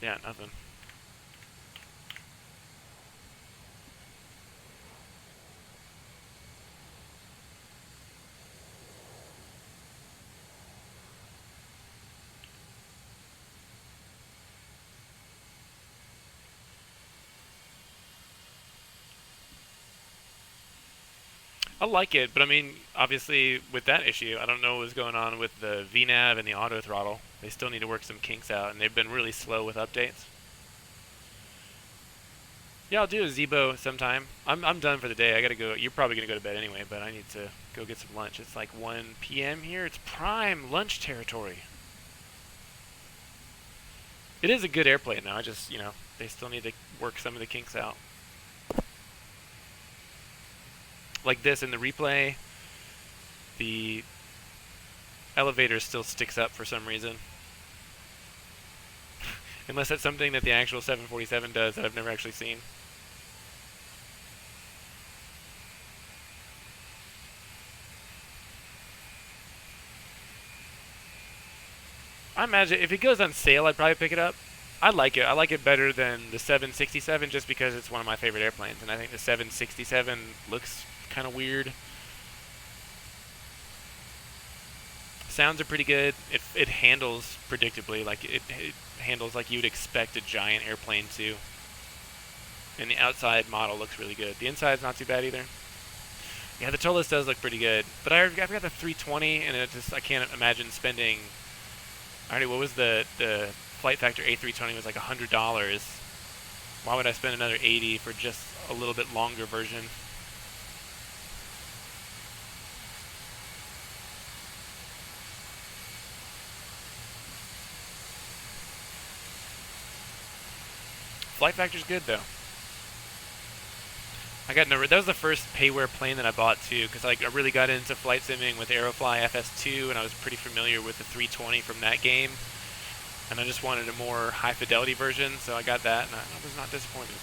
Yeah, nothing. I like it, but I mean, obviously with that issue, I don't know what's going on with the VNAV and the auto throttle. They still need to work some kinks out, and they've been really slow with updates. Yeah, I'll do a Zebo sometime. I'm done for the day. I gotta go. You're probably gonna go to bed anyway, but I need to go get some lunch. It's like 1 p.m. here. It's prime lunch territory. It is a good airplane though. I just, they still need to work some of the kinks out. Like this in the replay, the elevator still sticks up for some reason. Unless that's something that the actual 747 does that I've never actually seen. I imagine if it goes on sale, I'd probably pick it up. I like it. I like it better than the 767 just because it's one of my favorite airplanes. And I think the 767 looks kind of weird. Sounds are pretty good. It handles predictably. Like it handles like you would expect a giant airplane to. And the outside model looks really good. The inside's not too bad either. Yeah, the Tolis does look pretty good. But I've got the 320, and I can't imagine spending. Alrighty, what was the Flight Factor A320 was like $100. Why would I spend another $80 for just a little bit longer version? Flight Factor's good though. That was the first payware plane that I bought too, because I really got into flight simming with Aerofly FS2, and I was pretty familiar with the 320 from that game, and I just wanted a more high fidelity version, so I got that, and I was not disappointed.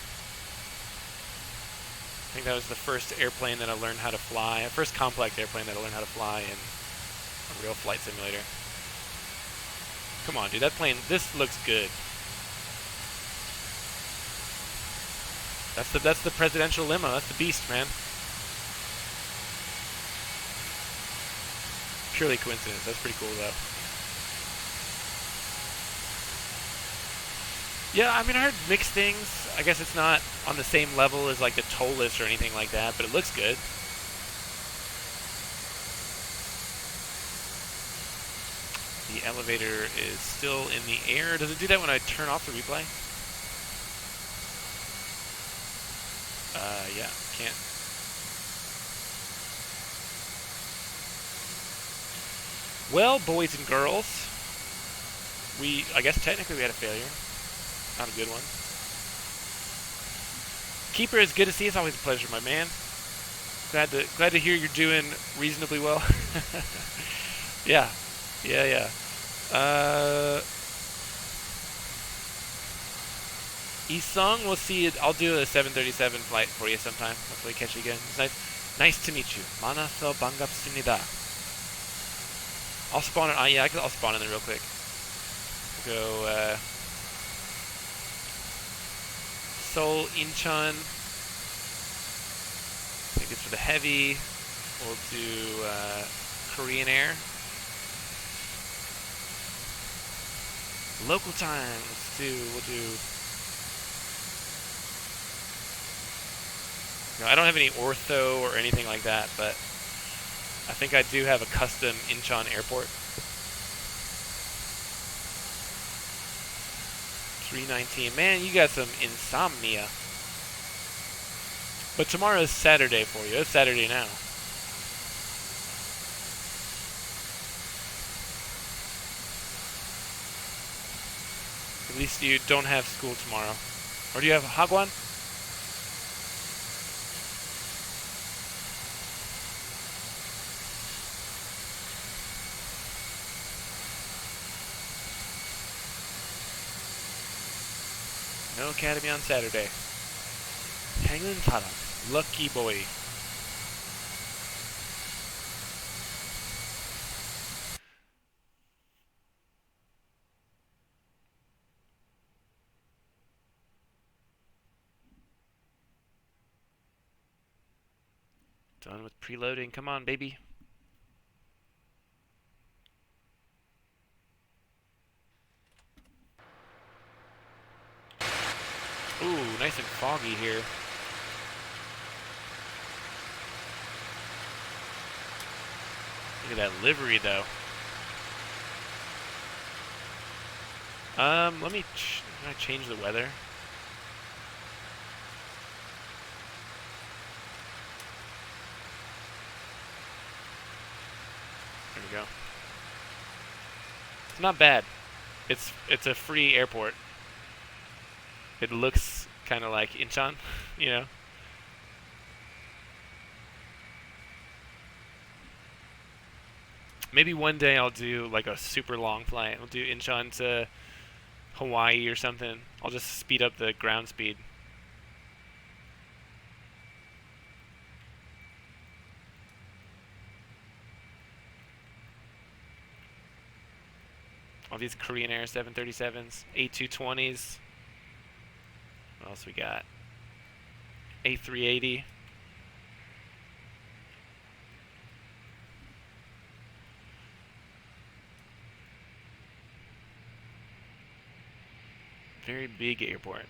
I think that was the first airplane that I learned how to fly, first complex airplane that I learned how to fly in a real flight simulator. Come on, dude, this looks good. That's the presidential limo. That's the beast, man. Purely coincidence. That's pretty cool, though. Yeah, I mean, I heard mixed things. I guess it's not on the same level as like the Tolis or anything like that, but it looks good. The elevator is still in the air. Does it do that when I turn off the replay? Yeah, can't. Well, boys and girls, I guess technically we had a failure. Not a good one. Keeper, it's good to see you. It's always a pleasure, my man. Glad to hear you're doing reasonably well. Yeah. Isung, we'll see it. I'll do a 737 flight for you sometime. Hopefully catch you again. It's nice to meet you. Manaso Bangapsunida. I'll spawn it. Yeah, I'll spawn in there real quick. We'll go Seoul Incheon. I think it's for the heavy. We'll do Korean Air. Local times we'll do. No, I don't have any ortho or anything like that, but I think I do have a custom Incheon airport. 319. Man, you got some insomnia. But tomorrow's Saturday for you. It's Saturday now. At least you don't have school tomorrow. Or do you have Hagwon? No academy on Saturday. Hangin' Tara. Lucky boy. Done with preloading. Come on, baby. Ooh, nice and foggy here. Look at that livery, though. Let me can I change the weather? There we go. It's not bad. It's a free airport. It looks kind of like Incheon, you know. Maybe one day I'll do like a super long flight. I'll do Incheon to Hawaii or something. I'll just speed up the ground speed. All these Korean Air 737s, A220s. What else we got? A380. Very big airport.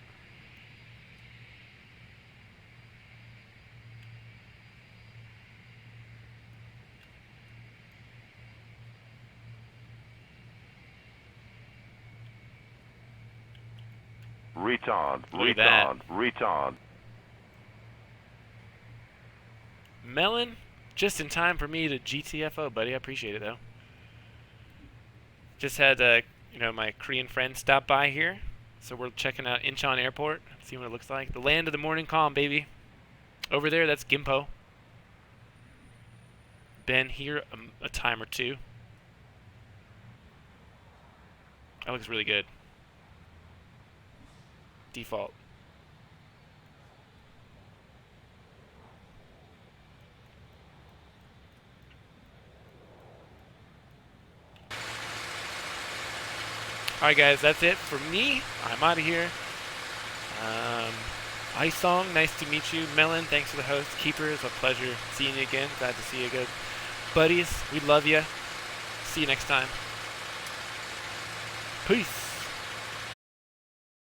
Retard. Melon, just in time for me to GTFO, buddy. I appreciate it though. Just had my Korean friend stop by here, so we're checking out Incheon Airport, see what it looks like. The land of the morning calm, baby. Over there, that's Gimpo. Been here a time or two. That looks really good. Default. Alright guys, that's it for me. I'm out of here. Isong, nice to meet you. Melon, thanks for the host. Keeper, it's a pleasure seeing you again. Glad to see you good. Buddies, we love you. See you next time. Peace.